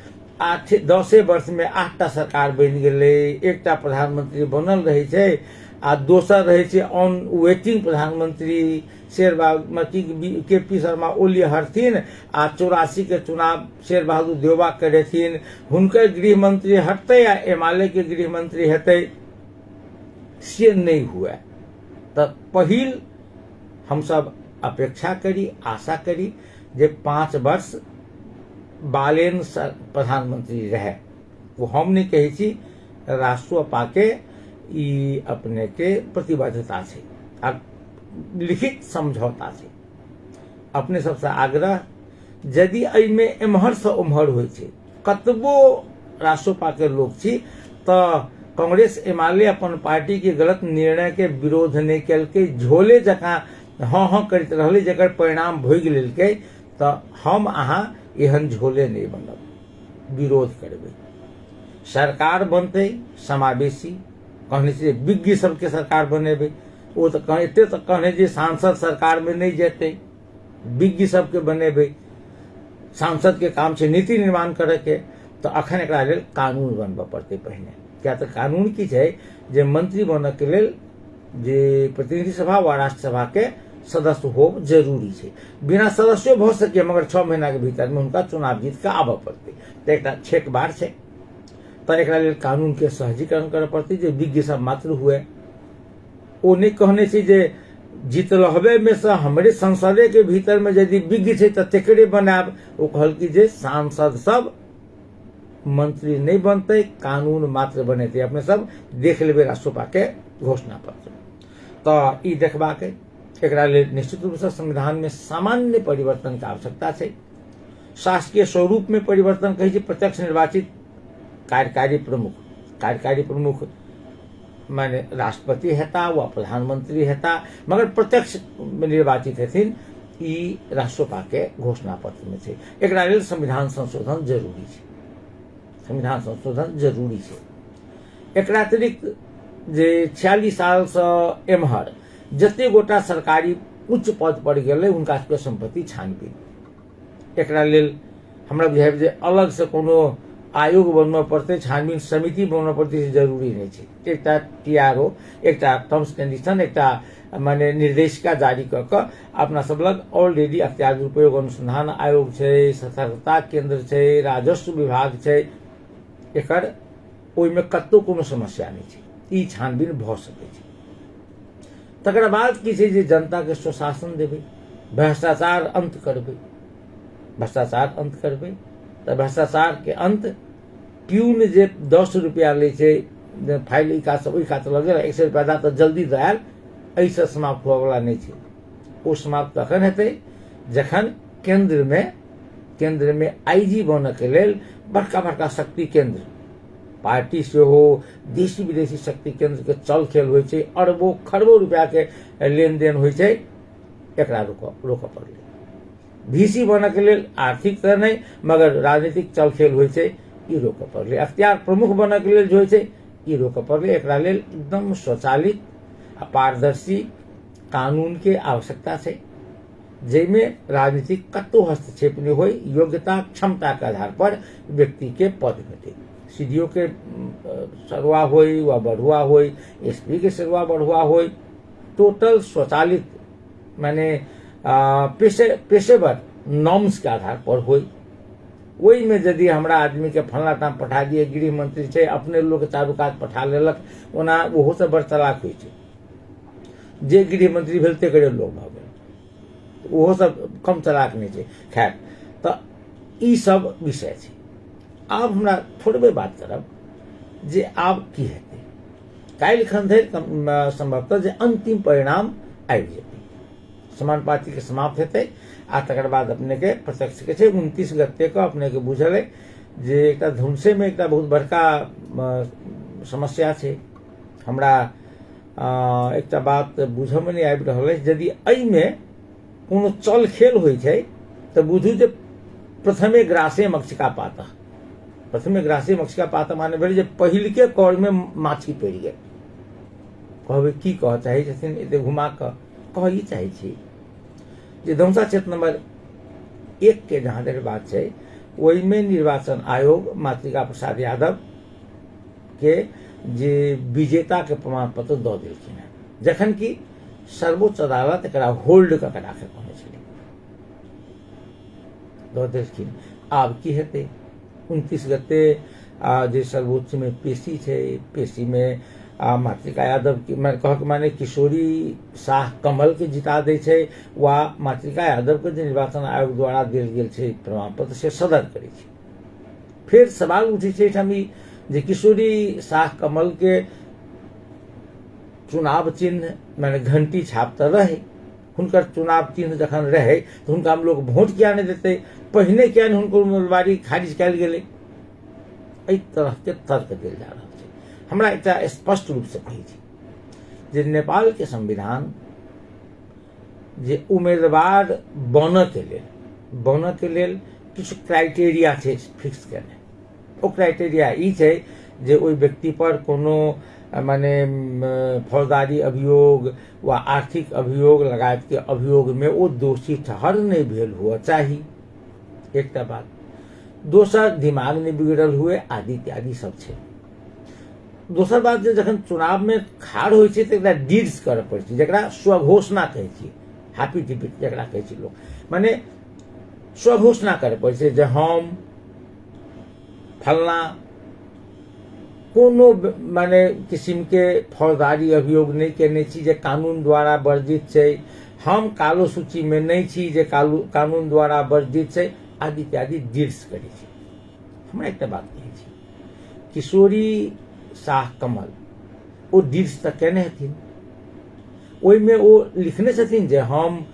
10 वर्ष में 8टा सरकार बन गेलै, एकटा प्रधानमंत्री बनल रहे छै आ दोसर रहे छै ऑन वेटिंग प्रधानमंत्री शेरबागमती केपी शर्मा ओली हरथिन आ 84 के चुनाव शेर बहादुर देवबा करेथिन, हुनकर गृह मंत्री हटते आ एमएलए के गृह मंत्री हेतै, से नहीं हुआ। तो पहिल हम सब अपेक्षा करी, आशा करी जे 5 वर्ष बालेन प्रधानमंत्री रहे, वो हम नहीं कही छी, राष्ट्रपा के ई अपने के प्रतिबद्धता छै आ लिखित समझौता छै। अपने सबसे आग्रह यदि एहिमे एम्हर से उम्हर होइ छै, कतबो राष्ट्रपा के लोग छी तो कांग्रेस एमएलए अपन पार्टी के गलत निर्णय के विरोध नहीं केलकै, झोले जकां हाँ करते रहले, जकर परिणाम भोग लेलकै। तो हम अहाँ एहन झोले नहीं बनब, विरोध करबै। सरकार बनते समावेशी, कहने से विज्ञ सबके सरकार बनेबै, वो तो कहते तो कहने जे सांसद सरकार में नहीं जेते, विज्ञ सबके बनेबै। सांसद के काम छै नीति निर्माण करे के, तो अखन एकरा लेल कानून बनबऽ पड़ते पहिने। क्या तो कानून की छै जे मंत्री बनऽ के लेल जे प्रतिनिधि सभा व राष्ट्रसभा के सदस्य हो जरूरी छै, बिना सदस्यो भ सके मगर 6 महीना के भीतर में उनका चुनाव जीत के आबऽ पड़ते, तो एक छेक बार छै। तो एकरा लेल कानून के सहजीकरण करऽ पड़ते जे विज्ञ सब मात्र हुए। ओ नहीं कहने छै जे जीत रहबे में से हमरे संसदे के भीतर में यदि विज्ञ छै तो तेकरे बनाब। ओ कहल कि जे सांसद सब मंत्री नहीं बनते, कानून मात्र बनेते। अपने सब देख लेबे राष्ट्रपा के घोषणा पत्र। तो ई देखबा के एकरा लेल निश्चित रूप से संविधान में सामान्य परिवर्तन के आवश्यकता छै। शासकीय स्वरूप में परिवर्तन कही छै प्रत्यक्ष निर्वाचित कार्यकारी प्रमुख कार्यकारी प्रमुख माने राष्ट्रपति हेता वा प्रधानमंत्री हेता, मगर प्रत्यक्ष निर्वाचित हेथिन। ई राष्ट्रपा के घोषणा पत्र में छे। एकरा लेल संविधान संशोधन जरूरी छे, संविधान संशोधन जरूरी छे। एकरा अतिरिक्त जे 46 साल से एम्हर जते गोटा सरकारी उच्च पद पर गेले उनका सबके संपत्ति छानबीन। एकरा लेल हमरा बुझाइब जे अलग से कोनो आयोग बनना पड़ते, छानबीन समिति बनना पड़ते, से जरूरी नहीं छे। एकटा टीआरओ, एकटा टर्म्स कंडीशन, एकटा माने निर्देशिका जारी क के अपना सब लग ऑलरेडी अख्तियार उपयोग अनुसंधान आयोग छे, सतर्कता केंद्र छे, राजस्व विभाग छे। एकर ओइ में कत्तो कोनो समस्या नहीं छे, ई छानबीन भ सकै छे। तकर बाद की छे जे जनता के स्वशासन देबे, भ्रष्टाचार अंत करबे, भ्रष्टाचार अंत करबे। तो भ्रष्टाचार के अंत प्यून जे 10 रुपया ले छे फाइल ई का सब ओइ का लगे 100 रुपया दा तो जल्दी दयाल, ऐसे समाप्त हुआ वाला नहीं छे। वो समाप्त तखन हेतै जखन केंद्र में आईजी बनने के लेल बड़का बड़का शक्ति केंद्र, पार्टी से हो, देशी विदेशी शक्ति केंद्र के चल खेल होइ छे, अरबों खरबों रुपया के लेन देन होइ छे। एकरा रोक पड़ले। VC बनने के लेल आर्थिक तो नहीं मगर राजनीतिक चल खेल होइ छे, ई रोक पड़ले। अख्तियार प्रमुख बनने के लेल जो होइ छे ई रोक पड़ले। एकरा लेल एकदम स्वचालित पारदर्शी कानून के आवश्यकता है, जेमें राजनीतिक कत्तो हस्तक्षेप नहीं हो, योग्यता क्षमता के आधार पर व्यक्ति के पद भेटे। सीडीओ के सरवा हो वा बढ़ुआ हो, एसपी के सरवा बढ़ुआ हो, टोटल स्वचालित माने पेशेवर नॉर्म्स के आधार पर हो। वही में यदि हमरा आदमी के फलना टाइम पठा दिए, गृह मंत्री छे अपने लोग चारू काज पठा लेलक, ओना ओहो से बड़ चलाक होइ छे। जे गृह मंत्री भेल तेकरे लोग भ गेल, ओहो सब कम चलाक नहीं छे। खैर, तो ई सब विषय छे। आब हमरा थोड़बे बात करब जे आब की हेतै। काल्हि खन धरि संभवतः जे अंतिम परिणाम आबि जेतै, समानुपाती के समाप्त हेतै आ तकर बाद अपने के प्रत्यक्ष के छे 29 गते के अपने के बुझल है जे एकटा धुनसे में एकटा बहुत बड़का समस्या छे। हमरा एकटा बात बुझे में नहीं आबि रहल है, यदि एहि में कोनो चल खेल होइ छै तऽ बुझू जे प्रथमे ग्रासे मक्षिका पात। प्रथमे ग्रासे मक्षिका पात माने भेल जे पहिलके कौर में माछी पड़ि गेल। कहबै की कह चाहे छथिन, एते घुमा कऽ कह ई चाहे छी जे धनुषा क्षेत्र नंबर 1 के जहां तक बात है, वही में निर्वाचन आयोग मातृका प्रसाद यादव के जे विजेता के प्रमाण पत्र दऽ देलखिन है, जखन कि सर्वोच्च अदालत एकरा होल्ड कऽ के राखे कहने छलै, दऽ देलखिन। आब की हेतै? 29 गते जे सर्वोच्च में पेशी छै, पेशी में मातृका यादव के कह माने किशोरी शाह कमल के जिता दे छै वा मातृका यादव के निर्वाचन आयोग द्वारा देल गेल छै प्रमाण पत्र से सदर करे छै। फिर सवाल उठे छै ठाम जे किशोरी शाह कमल के चुनाव चिन्ह माने घंटी छाप तऽ रहे, हुनकर चुनाव चिन्ह जखन रहे तो हुनका हम लोग वोट किया नहीं देते, पहिने किया नहीं हुनकर उम्मीदवारी खारिज कयल गेलै। एहि तरह के तर्क देल जा रहल छै। हमरा एकटा स्पष्ट रूप से कही छी जे नेपाल के संविधान जे उम्मीदवार बनऽ के लेल किछु क्राइटेरिया छै फिक्स केने। ओ क्राइटेरिया ई छै जे ओहि व्यक्ति पर कोनो माने फौजदारी अभियोग वा आर्थिक अभियोग लगायत के अभियोग में वो दोषी ठहर नहीं भेल हुआ चाही, एकटा बात। दोसर, दिमाग नहीं बिगड़ल हुए आदि इत्यादि सब छै। दोसर बात जे जखन चुनाव में खाड़ होइ छै तऽ एकरा डीड्स करऽ पड़ै छै, जकरा स्वघोषणा कहै छी, हैप्पी डिबेट जकरा कहै छै लोग, माने स्वघोषणा करऽ पड़ै छै जे हम फलना कोनो माने किस्म के फौजदारी अभियोग नहीं केने छी जे कानून द्वारा वर्जित छै, हम कालो सूची में नहीं छी जे कानून द्वारा वर्जित छै, आदि इत्यादि डीड्स करै छी। हमरा एकटा बात कहै छी, किशोरी शाह कमल ओ डीड्स तऽ केने हथिन, ओहिमे ओ लिखने छथिन जे हम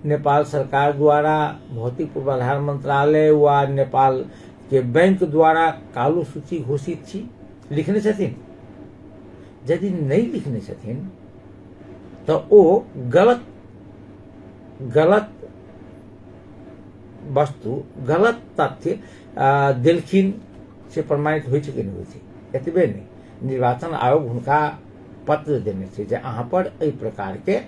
नेपाल सरकार द्वारा भौतिक पूर्वाधार मंत्रालय वा नेपाल के बैंक द्वारा कालो सूची घोषित छी, लिखने छथिन। यदि नहीं लिखने छथिन तो ओ गलत गलत वस्तु गलत तथ्य देलखिन से प्रमाणित होइ छै कि नहीं होइ छै। एतबे नहीं, निर्वाचन आयोग हुनका पत्र देने छै जे अहाँ पर एहि प्रकार के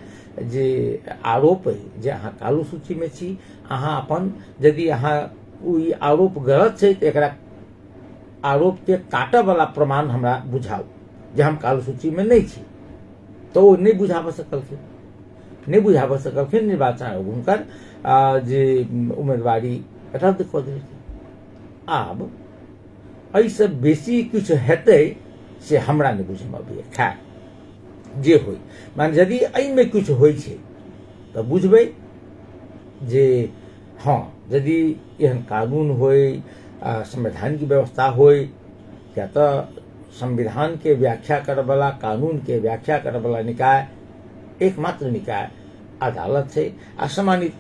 जे आरोप है जे अहाँ कालो सूची में छी, अहाँ अपन यदि अहाँ ई आरोप गलत छै तो एकरा आरोप के काटऽ वाला प्रमाण हमरा बुझाउ जे हम कालो सूची में नहीं छी। तो ओ नहीं बुझाबऽ सकलखिन, निर्वाचन आयोग हुनकर जे उम्मीदवारी रद्द कऽ देलखिन। आब एहिसँ बेसी किछु हेतै से हमरा नहीं बुझै में अबैया। खैर जे होय, मान यदि एहिमे किछु होइ छै तऽ बुझबै जे हाँ, यदि एहन कानून होय, संवैधानिक व्यवस्था होय, क्या तो संविधान के व्याख्या करऽ वाला, कानून के व्याख्या करऽ वाला निकाय एकमात्र निकाय अदालत है। आ सम्मानित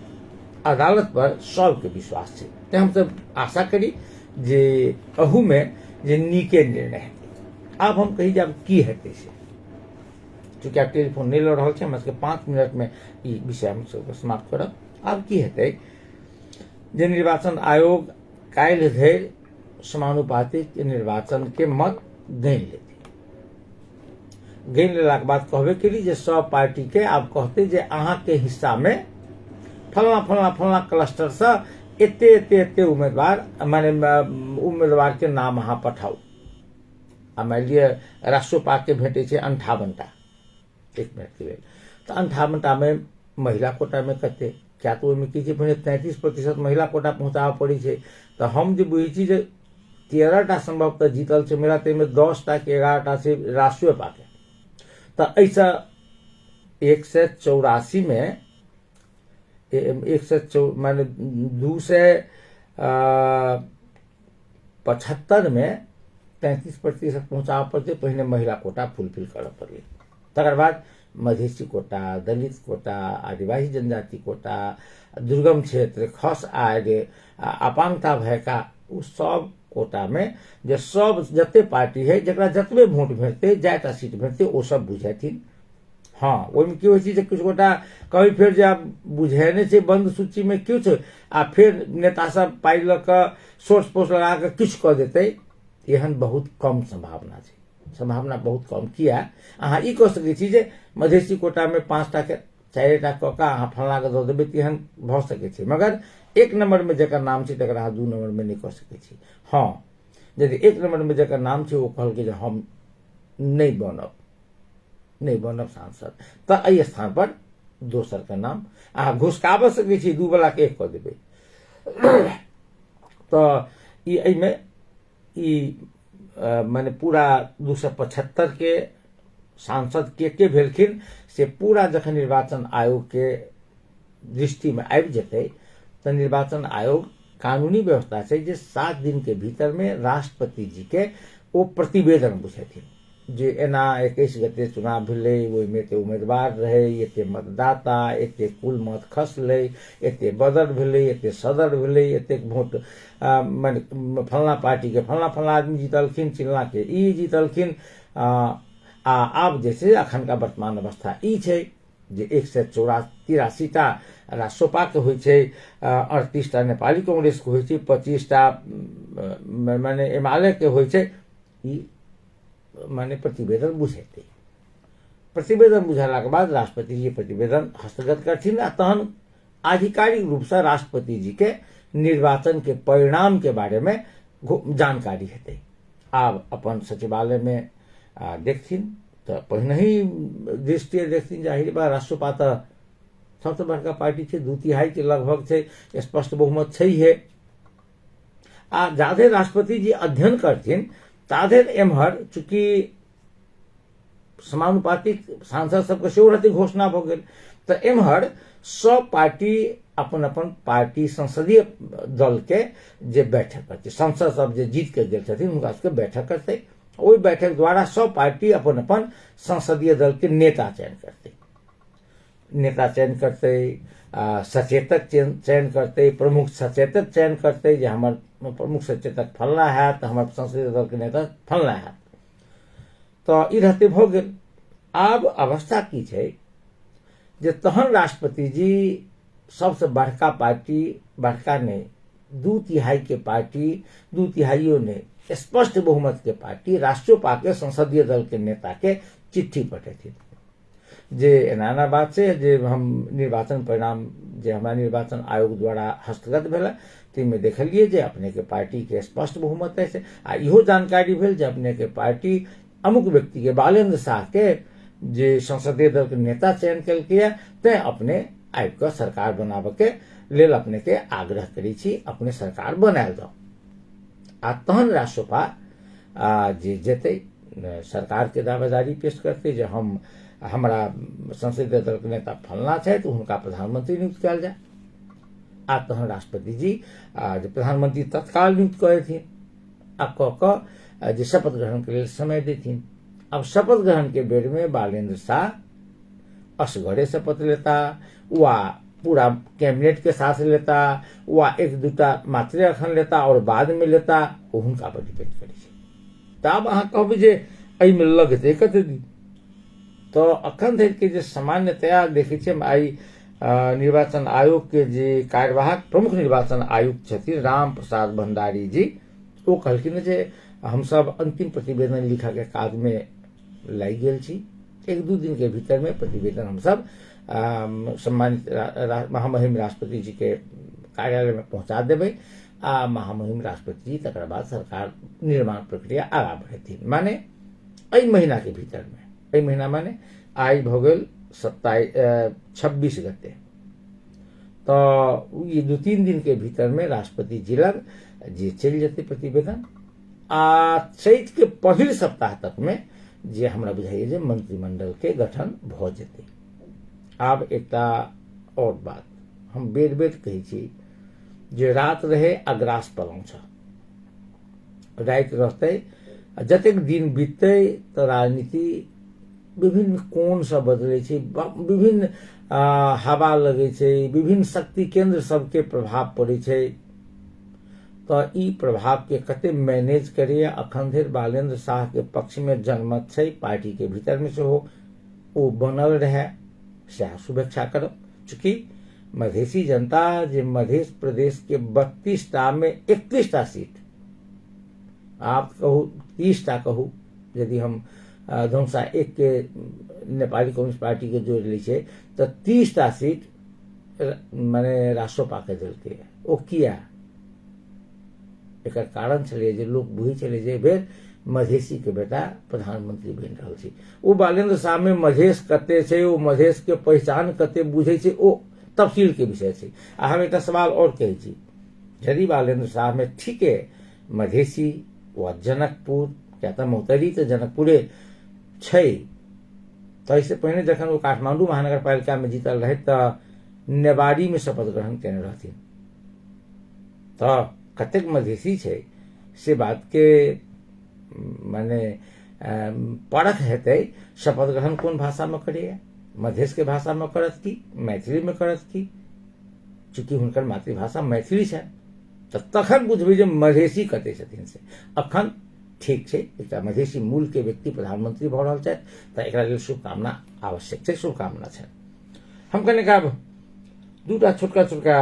अदालत पर सबके विश्वास है। तो हम सब आशा करी जे अहू में जे नीके निर्णय हेतै। आब हम कही जाब की हेतै से, चूँकि आब टेलीफोन नहीं लऽ रहल छै, हमरा सबके 5 मिनट में ई विषय हम सबके समाप्त करब। आब की हेतै जे निर्वाचन आयोग काल्हि धरि समानुपातिक निर्वाचन के मत गनि लेतै। गनि लेलाक बाद कहबे केली जे सब पार्टी के आब कहते जे अहाँ के हिस्सा में फलना फलना फलना क्लस्टर से एते एते एते उम्मीदवार माने उम्मीदवार के नाम अहाँ पठाउ। आ मान लिअ राष्ट्रोपा के भेटे छै 58टा, एक मिनट के लेल, तो 58टा में महिला कोटा में कते, क्या तो ओहिमे की छै पहिने 33% महिला कोटा पहुंचाबऽ पड़ै छै। तो हम जे बुझै छी जे 13टा संभवतः जीतल छै महिला, ताहिमे 10टा के 11टा छै राष्ट्रोपा के। तो ऐसा 184 में 104 माने 275 में 33% पहुंचाबऽ पड़तै। पहिने महिला कोटा फुलफिल करऽ पड़लै, तकर बाद मधेसी कोटा, दलित कोटा, आदिवासी जनजाति कोटा, दुर्गम क्षेत्र, खस आय, अपांगता भयका, उ सब कोटा में जे सब जते पार्टी है जकरा जतबे वोट भेटतै, जायटा सीट भेटतै, ओ सब बुझेथिन। हाँ, ओहिमे की होइ छै जे किछु गोटा कभी फेर जे आब बुझेने छै बंद सूची में क्यों छै, आ फेर नेता सब पाइ लऽ कऽ सोर्स पोस्ट लगा कऽ किछु कऽ देतै, एहन बहुत कम संभावना छै। संभावना बहुत कम। किया अहाँ ई कह सकै छी जे मधेसी कोटा में 5टा के 4टा कऽ कऽ अहाँ फलना के दऽ देबै तऽ एहन भऽ सकै छै, मगर 1 नंबर में जकर नाम छै तकरा अहाँ 2 नंबर में नहीं कऽ सकै छी। हाँ, यदि 1 नंबर में जकर नाम छै ओ कहलकै जे हम नहीं बनब सांसद, तऽ एहि स्थान पर दोसर के नाम अहाँ घुसकाबऽ सकै छी, 2 वाला के 1 कऽ देबै। तऽ ई एहिमे ई माने पूरा 275 के सांसद के भेलखिन से पूरा जखन निर्वाचन आयोग के दृष्टि में आबि जेतै तऽ निर्वाचन आयोग कानूनी व्यवस्था छै जे 7 दिन के भीतर में राष्ट्रपति जी के ओ प्रतिवेदन बुझेथिन जे एना 21 गते चुनाव भेलै, ओहिमे एते उम्मीदवार रहै, एते मतदाता, एते कुल मत खसलै, एते बदर भेलै, एते सदर भेलै, एते वोट माने फलना पार्टी के फलना फलना आदमी जीतलखिन, चिल्ला के ई जीतलखिन। आ आब जे छै अखन का वर्तमान अवस्था ई छै जे 183टा राष्ट्रपा के होइ छै, 38टा नेपाली कांग्रेस के होइ छै, 25टा माने एमाले के होइ छै। ई माने प्रतिवेदन बुझेतै। प्रतिवेदन बुझेलाक बाद राष्ट्रपति जी प्रतिवेदन हस्तगत करथिन आ तहन आधिकारिक रूप से राष्ट्रपति जी के निर्वाचन के परिणाम के बारे में जानकारी हेतै। आब अपन सचिवालय में देखथिन तऽ पहिने ही दृष्टि देखथिन, जाहिर बा राष्ट्रपा तऽ सबसे बड़का पार्टी छै, 2/3 के लगभग छै, स्पष्ट बहुमत छैहे। आ जाधरि राष्ट्रपति जी अध्ययन करथिन ताधरि एम्हर चूंकि समानुपातिक सांसद सबके सेहो रहतै घोषणा भऽ गेल, तऽ एम्हर सब पार्टी अपन अपन पार्टी संसदीय दल के जे बैठक करतै, सांसद सब जे जीत के गेल छथिन हुनका सबके बैठक करतै। ओहि बैठक द्वारा सब पार्टी अपन अपन संसदीय दल के नेता चयन करतै, सचेतक चयन करतै, प्रमुख सचेतक चयन करतै जे हमर प्रमुख सचेतक फलना हैत, हमर संसदीय दल के नेता फलना हैत। तो ई रहते भ गेल। आब अवस्था की छै जे तहन राष्ट्रपति जी सबसे बड़का पार्टी, बड़का नहीं 2/3 के पार्टी, 2/3 ने स्पष्ट बहुमत के पार्टी राष्ट्रपा के संसदीय दल के नेता के चिट्ठी पठेथिन जे एना बात छै जे हम निर्वाचन परिणाम जे हमरा निर्वाचन आयोग द्वारा हस्तगत भेल ताहिमे देखलिए जे अपने के पार्टी के स्पष्ट बहुमत है आ इहो जानकारी भेल जे अपने के पार्टी अमुक व्यक्ति के बालेंद्र शाह के जे संसदीय दल के नेता चयन कल तै अपने आबि कऽ सरकार बनाबे के लेल अपने के आग्रह करै छी, अपने सरकार बनायल दो। आ तहन राष्ट्रपा जे जेतै सरकार के दावेदारी पेश करते जे हम हमरा संसदीय दल के नेता फलना छै तो हुनका प्रधानमंत्री नियुक्त कयल जाय। आ तहन राष्ट्रपति जी जे प्रधानमंत्री तत्काल नियुक्त करेथिन आ कऽ जे शपथ ग्रहण के लेल समय देथिन। अब शपथ ग्रहण के बेर में बालेंद्र शाह असगरे शपथ लेता वा पूरा कैबिनेट के साथ लेता वा 1-2टा मात्रे अखन लेता और बाद में लेता ओ हुनका पर डिपेंड करै छै। तऽ आब अहाँ कहबै जे एहिमे लगतै कते दिन, तो अखन धरि के जे सामान्यतया देखै छियै आई निर्वाचन आयोग के जे कार्यवाहक प्रमुख निर्वाचन आयुक्त छथिन राम प्रसाद भंडारी जी ओ कहलखिन जे हम सब अंतिम प्रतिवेदन लिखा के काज में लागि गेल छी, 1-2 दिन के भीतर में प्रतिवेदन हम सब सम्मानित महामहिम राष्ट्रपति जी के कार्यालय में पहुंचा देबै आ महामहिम राष्ट्रपति जी तकर बाद सरकार निर्माण प्रक्रिया आगा बढ़ेथिन। माने एहि महीना के भीतर में, एहि महीना माने आई भ गेल 26 गते, तो ये 2-3 दिन के भीतर में राष्ट्रपति जी लग जे चलि जेतै प्रतिवेदन आ चैत के पहिल सप्ताह तक में जे हमरा बुझाइए जे मंत्रिमंडल के गठन भ जेतै। आब एकटा और बात हम बेर बेर कहै छी जे रात रहे अग्रास पलंग छ, राति रहतै जतेक दिन बीततै तऽ राजनीति विभिन्न कोण से बदलै छै, विभिन्न हवा लगै छै, विभिन्न शक्ति केंद्र सबके प्रभाव पड़ै छै। तो ई प्रभाव के कते मैनेज करिए अखन धरि बालेंद्र शाह के पक्ष में जनमत छै, पार्टी के भीतर में सेहो ओ बनल रहे सएह शुभेच्छा करब। चूंकि मधेसी जनता जे मध्य प्रदेश के 32टा में 31टा सीट, आप कहू 30टा कहू, यदि हम धनुषा 1 के नेपाली कम्युनिस्ट पार्टी के जोड़ लै छै तो 30टा सीट माने राष्ट्रपा के देलकै। ओ किया एकर कारण छलै जे लोग बुझै छलै जे बेर मधेसी के बेटा प्रधानमंत्री बनि रहल छै। ओ बालेंद्र शाह में मधेश कते छै, ओ मधेश के पहचान कते बुझै छै, ओ तफसील के विषय छै। आ हम एकटा सवाल और कहै छी, यदि बालेंद्र शाह में ठीके मधेसी वा जनकपुर, क्या तऽ मोहतरी तऽ जनकपुरे छै, तो इससे पहिने जखन ओ काठमांडू महानगर पालिका में जीतल रहे तऽ नेवाड़ी में शपथ ग्रहण केने रहथिन। तो कतेक मधेसी छै से बात के माने परख हेतै शपथ ग्रहण कोन भाषा में करैया, मधेश के भाषा में करत की मैथिली में करत की, चूंकि हुनकर मातृभाषा मैथिली छै तऽ तखन बुझबै जे मधेसी कते छथिन से। अखन ठीक छै एकटा मधेसी मूल के व्यक्ति प्रधानमंत्री भऽ रहल छथि तऽ एकरा लेल शुभकामना आवश्यक छै, शुभकामना छै। हम कनिक आब 2टा छोटका छोटका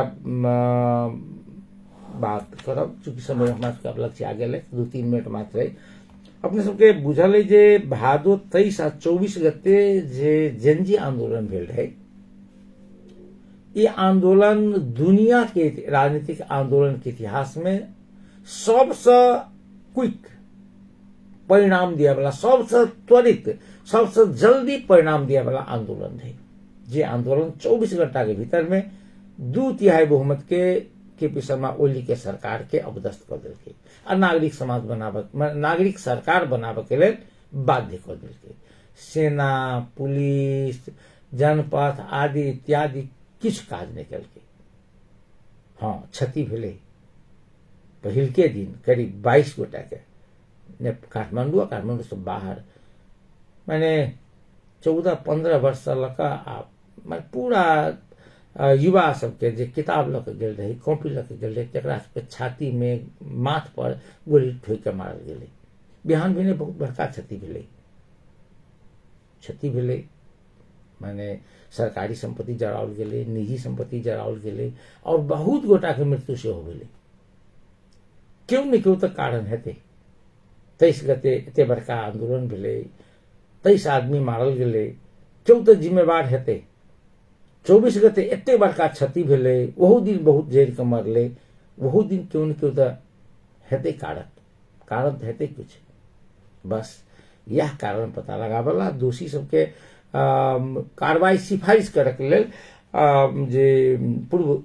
बात करब, चूंकि समय हमरा सबके अब लक्ष्य आ गेल है, 2-3 मिनट मात्र है। अपने सबके बुझल है जे भादो 23 आ 24 गते जे जेनजी आंदोलन भेल रहे, ये आंदोलन दुनिया के राजनीतिक आंदोलन के इतिहास में सबसे क्विक परिणाम दिया वाला, सबसे त्वरित, सबसे जल्दी परिणाम दिया वाला आंदोलन है। जे आंदोलन 24 घंटा के भीतर में 2/3 बहुमत के केपी शर्मा ओली के सरकार के अपदस्थ कर दिलकै आ नागरिक समाज बनाबे, नागरिक सरकार बनाबे के लेल बाध्य कर दिलकै। सेना, पुलिस, जनपथ आदि इत्यादि किछु काज नहीं केलकै। हाँ क्षति भेलै, पहिलके दिन करीब 22 गोटा के काठमांडू आ काठमांडू से बाहर माने 14-15 वर्ष से लऽ पूरा युवा सबके जे किताब लऽ के गेल रही, कॉपी लऽ के गेल रही, तकरा सबके छाती में माथ पर गोली ठोकि के मारल गेलै। बिहान भेने बहुत बड़का क्षति भेलै। क्षति भेलै, माने सरकारी संपत्ति जराओल गेलै, निजी संपत्ति जराओल गेलै और बहुत गोटा के मृत्यु सेहो भेलै। क्यों न क्यों तो कारण हेतै। 23 गते एते बड़का आंदोलन भेलै, 23 आदमी मारल गेलै, क्यों तो जिम्मेवार हेतै। 24 गते एते बड़का क्षति भेलै, वहू दिन बहुत जरि के मरलै, वहू दिन क्यों न क्यों तो हेतै कारण तो हेतै कुछ। बस यह कारण पता लगावला, दोषी सबके कार्रवाई सिफारिश करे के लेल जे पूर्व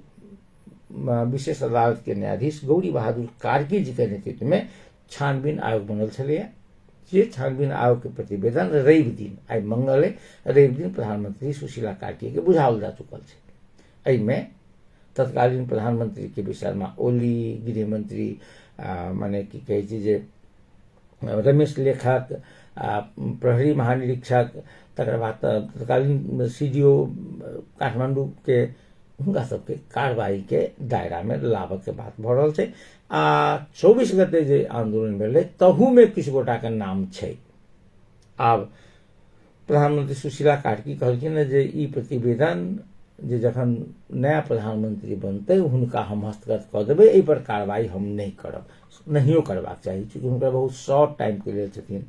विशेष अदालत के न्यायाधीश गौरी बहादुर कार्की जी के नेतृत्व में छानबीन आयोग बनल छलैया। जे छानबीन आयोग के प्रतिवेदन रवि दिन, आई मंगल है, रवि दिन प्रधानमंत्री सुशीला कार्की के बुझाओल जा चुकल छै। एहिमे तत्कालीन प्रधानमंत्री के पी शर्मा ओली, गृह मंत्री माने की कहे छै जे रमेश लेखक, प्रहरी महानिरीक्षक, तकर बाद तत्कालीन सीडीओ काठमांडू के, हुनका सबके कार्रवाई के दायरा में लाबऽ के बात भऽ रहल छै। 24 गते जे आंदोलन भेलै तहू में किछु गोटा के नाम छै। आब प्रधानमंत्री सुशीला कार्की कहलखिन जे ई प्रतिवेदन जे जखन नया प्रधानमंत्री बनतै हुनका हम हस्तगत कऽ देबै, एहि पर कार्रवाई हम नहीं करब, नहियो करबाक चाही, चूँकि हुनकर बहुत शॉर्ट टाइम के लेल छथिन।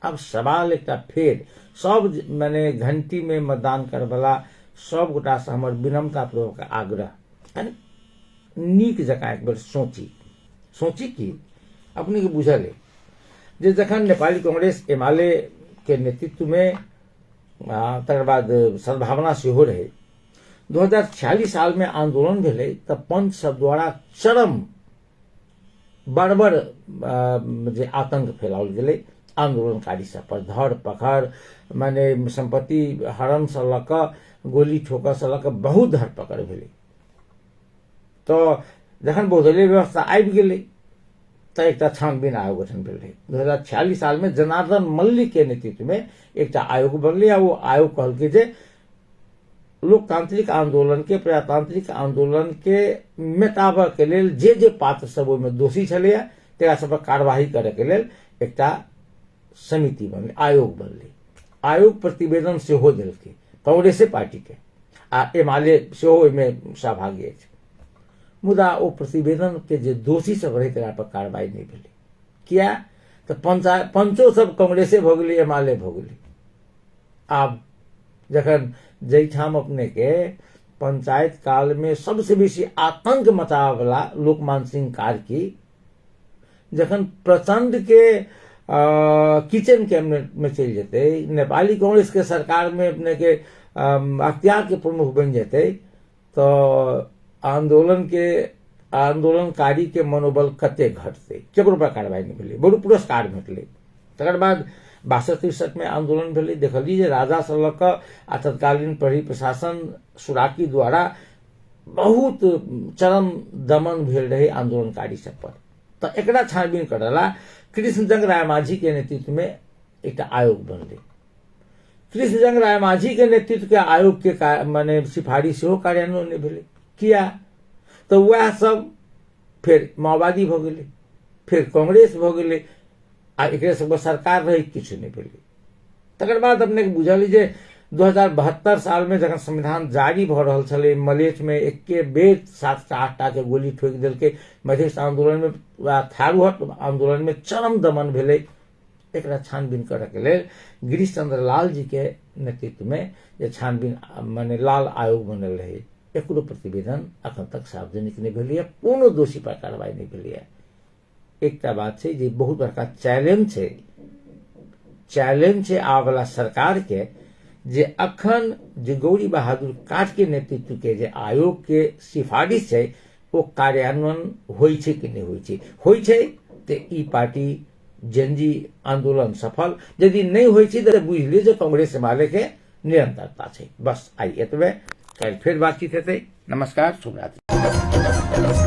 अब सवाल एकटा फेर सब माने घंटी में मतदान करवला सब गोटा से हमर विनम्रता पूर्वक आग्रह, नीक जकाँ एक बेर सोची कि अपने के बुझल है जे जखन नेपाली कांग्रेस एमाले के नेतृत्व में तकर बाद सद्भावना सेहो रहे, 2046 साल में आंदोलन भेलै तऽ पंच सब द्वारा चरम बड़ जे आतंक फैलाओल गेलै, आंदोलनकारी सब पर धर पकड़, माने संपत्ति हरण से लऽ कऽ गोली ठोकर से लऽ कऽ बहुत धरपकड़ भेलै। तो जखन बहुदलीय व्यवस्था आबि गेलै तऽ एकटा छानबीन आयोग गठन भेल रहै। 2046 साल में जनार्दन मल्लिक के नेतृत्व में एकटा आयोग बनलै आ वो आयोग कहलकै जे लोकतांत्रिक आंदोलन के, प्रजातांत्रिक आंदोलन के मेटाबऽ के लेल जे पात्र सब ओहिमे दोषी छलैया तेकरा सब पर कार्यवाही करे के लेल एकटा समिति बनलै, आयोग बनलै। आयोग प्रतिवेदन सेहो देलकै कांग्रेसे पार्टी के, आ एमाले सेहो ओहिमे सहभागी अछि। मुदा ओ प्रतिवेदन के जे दोषी सब रहे तेकरा पर कार्रवाई नहीं भेलै। किया तऽ पंचो सब कांग्रेसे भऽ गेलै, एमाले भऽ गेलै। आब जखन जैठाम अपने के पंचायत काल में सबसे बेसी आतंक मचाबऽ वाला लोकमान सिंह कार्की जखन प्रचंड के किचन कैबिनेट में चल जेते, नेपाली कांग्रेस के सरकार में अपने के अख्तियार के प्रमुख बन जेते, तो आंदोलनकारी के मनोबल कते घटते, केकरो पर कार्रवाई नहीं भेलै, बड़ो पुरस्कार भेटलै। तकर बाद 62-63 में आंदोलन भेलै, देखलिए जे राजा से लऽ कऽ आ तत्कालीन प्रहरी प्रशासन सुराकी द्वारा बहुत चरम दमन भेल रहे आंदोलनकारी सब पर। तो एकरा छानबीन करला कृष्णजंग रायमाझी के नेतृत्व में एक आयोग बनलै। कृष्णजंग रायमाझी के नेतृत्व के आयोग के माने सिफारिश सेहो कार्यान्वयन नहीं भेलै। किया तो वह सब फिर माओवादी भऽ गेलै, फिर कांग्रेस भऽ गेलै, आ एकरे सब सरकार रही, किछु नहीं भेलै। तकर बाद अपने के बुझल जे 2072 साल में जखन संविधान जारी भऽ रहल छलै, मलेच्छ में एके बेर 7-8टा के गोली ठोकि देलकै, मधेश आंदोलन में, थारूहट आंदोलन में चरम दमन भेलै। एकरा छानबीन करे के लेल गिरीश चंद्र लाल जी के नेतृत्व में जे छानबीन माने लाल आयोग बनल रहे, एकरो प्रतिवेदन अखन तक सार्वजनिक नहीं भेलै, कोनो दोषी पर कार्रवाई नहीं भेलै। एकटा बात छै जे बहुत बड़का चैलेंज छै आबै वाला सरकार के, जे अखन जे गौरी बहादुर काट के नेतृत्व के जे आयोग के सिफारिश छै वो कार्यान्वयन होइ छै कि नहीं होइ छै तो ई पार्टी जेनजी आंदोलन सफल, यदि नहीं होइ छै तो बुझ लिअ जे कांग्रेस एमाले के निरंतरता छै। बस आई एतबे, काल्हि फेर बातचीत हेतै। नमस्कार, शुभ रात्रि।